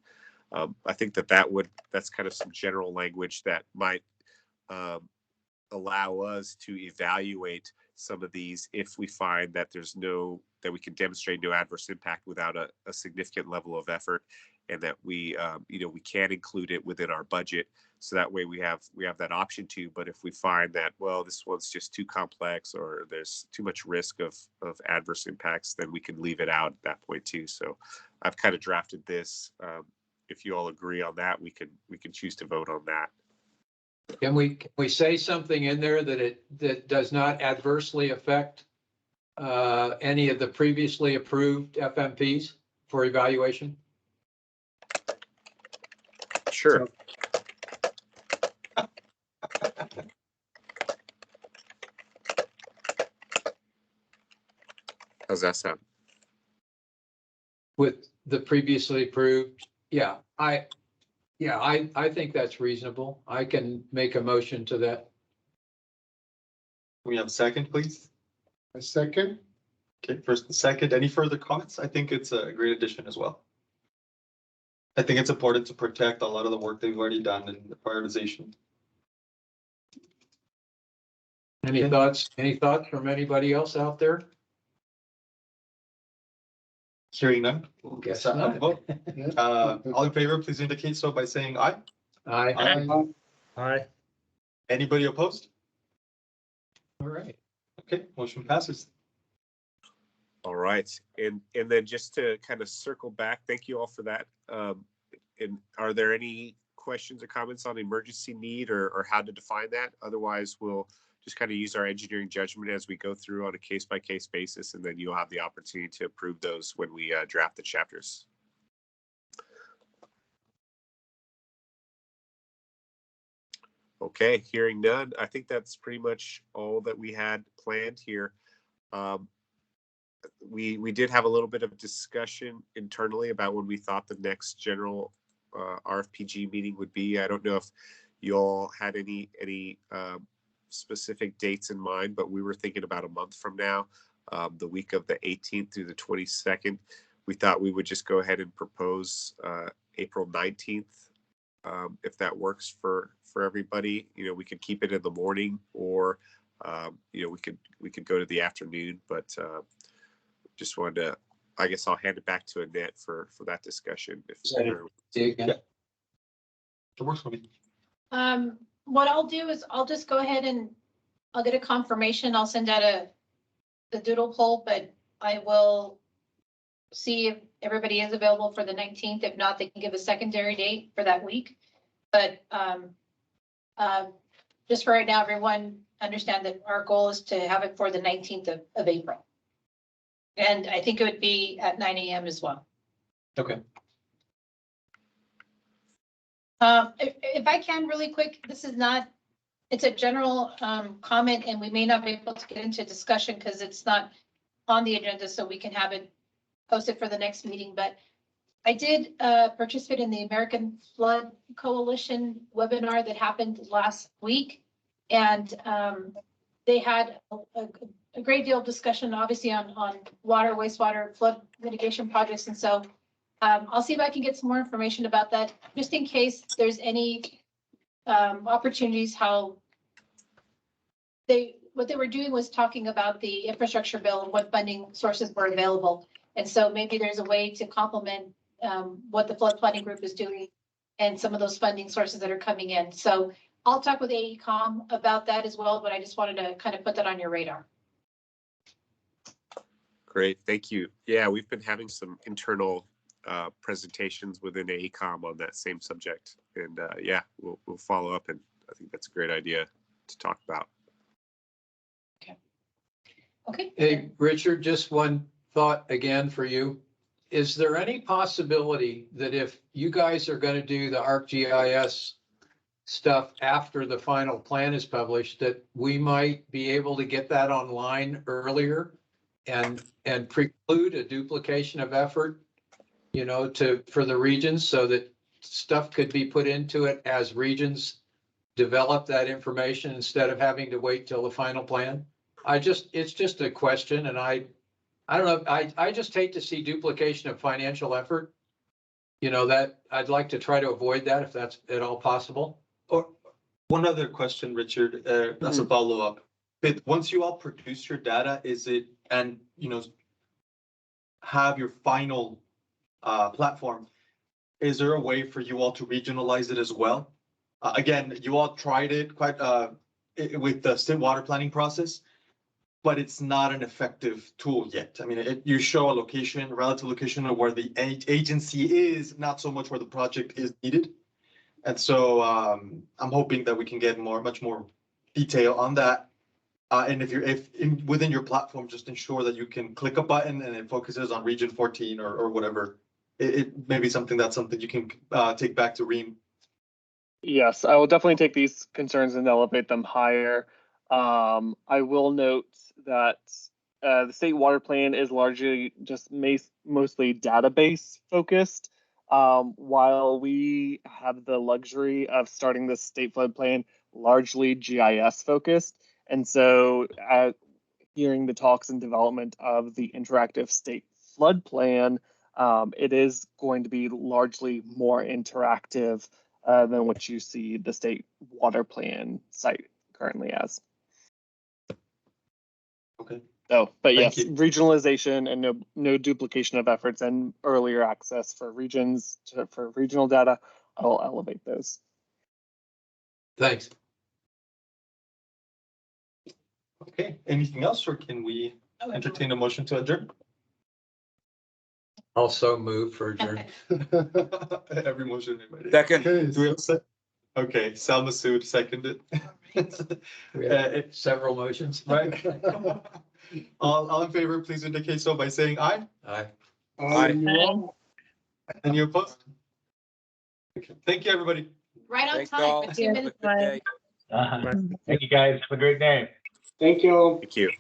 I think that's kind of some general language that might allow us to evaluate some of these if we find that that we can demonstrate no adverse impact without a significant level of effort, and that we can include it within our budget. So that way we have that option too. But if we find that, well, this one's just too complex or there's too much risk of adverse impacts, then we can leave it out at that point too. So I've kind of drafted this. If you all agree on that, we can choose to vote on that. Can we say something in there that does not adversely affect any of the previously approved FMPs for evaluation? Sure. How's that sound? With the previously approved, yeah, I think that's reasonable. I can make a motion to that. We have a second, please. A second. Okay, first and second. Any further comments? I think it's a great addition as well. I think it's important to protect a lot of the work they've already done in the prioritization. Any thoughts from anybody else out there? Hearing none. Guess not. Vote. All in favor, please indicate so by saying aye. Aye. Aye. Anybody opposed? All right. Okay, motion passes. All right, and then just to kind of circle back, thank you all for that. And are there any questions or comments on emergency need or how to define that? Otherwise, we'll just kind of use our engineering judgment as we go through on a case-by-case basis, and then you'll have the opportunity to approve those when we draft the chapters. Okay, hearing none, I think that's pretty much all that we had planned here. We did have a little bit of discussion internally about when we thought the next general RFPG meeting would be. I don't know if you all had any specific dates in mind, but we were thinking about a month from now, the week of the 18th through the 22nd. We thought we would just go ahead and propose April 19th, if that works for everybody. We could keep it in the morning, or we could go to the afternoon, but just wanted to, I guess I'll hand it back to Annette for that discussion. It works for me. What I'll do is I'll just go ahead and I'll get a confirmation. I'll send out the doodle poll, but I will see if everybody is available for the 19th. If not, they can give a secondary date for that week. But just for right now, everyone understand that our goal is to have it for the 19th of April. And I think it would be at 9 a.m. as well. Okay. If I can really quick, this is not, it's a general comment, and we may not be able to get into discussion because it's not on the agenda, so we can have it posted for the next meeting. But I did participate in the American Flood Coalition webinar that happened last week. And they had a great deal of discussion, obviously, on water, wastewater, flood mitigation projects. And so I'll see if I can get some more information about that, just in case there's any opportunities. How what they were doing was talking about the infrastructure bill and what funding sources were available. And so maybe there's a way to complement what the flood planning group is doing and some of those funding sources that are coming in. So I'll talk with AECOM about that as well, but I just wanted to kind of put that on your radar. Great, thank you. Yeah, we've been having some internal presentations within AECOM on that same subject. And yeah, we'll follow up, and I think that's a great idea to talk about. Okay. Hey, Richard, just one thought again for you. Is there any possibility that if you guys are going to do the ArcGIS stuff after the final plan is published, that we might be able to get that online earlier and preclude a duplication of effort, you know, for the regions, so that stuff could be put into it as regions develop that information instead of having to wait till the final plan? It's just a question, and I don't know. I just hate to see duplication of financial effort. You know, that I'd like to try to avoid that if that's at all possible. Or one other question, Richard, as a follow-up. But once you all produce your data, is it, and you know, have your final platform, is there a way for you all to regionalize it as well? Again, you all tried it quite with the state water planning process, but it's not an effective tool yet. I mean, you show a location, a relative location of where the agency is, not so much where the project is needed. And so I'm hoping that we can get much more detail on that. And if within your platform, just ensure that you can click a button and it focuses on region 14 or whatever. It may be something you can take back to Reem. Yes, I will definitely take these concerns and elevate them higher. I will note that the state water plan is largely just mostly database focused, while we have the luxury of starting the state flood plan largely GIS focused. And so hearing the talks and development of the interactive state flood plan, it is going to be largely more interactive than what you see the state water plan site currently as. Okay. Oh, but Thank yes, you. regionalization and no duplication of efforts and earlier access for regions for regional data. I'll elevate those. Thanks. Okay, anything else, or can we entertain a motion to adjourn? Also move for adjourn. Every motion made by Dave. Second. Okay, do we have a second? Okay, Sal Masood seconded. We have several motions. Right. All in favor, please indicate so by saying aye. Aye. Any opposed? Okay. Thank you, everybody. Right on Thanks, time, all. for 2 Have a minutes. good day. Thank you, guys. Have a great day. Thank you. Thank you.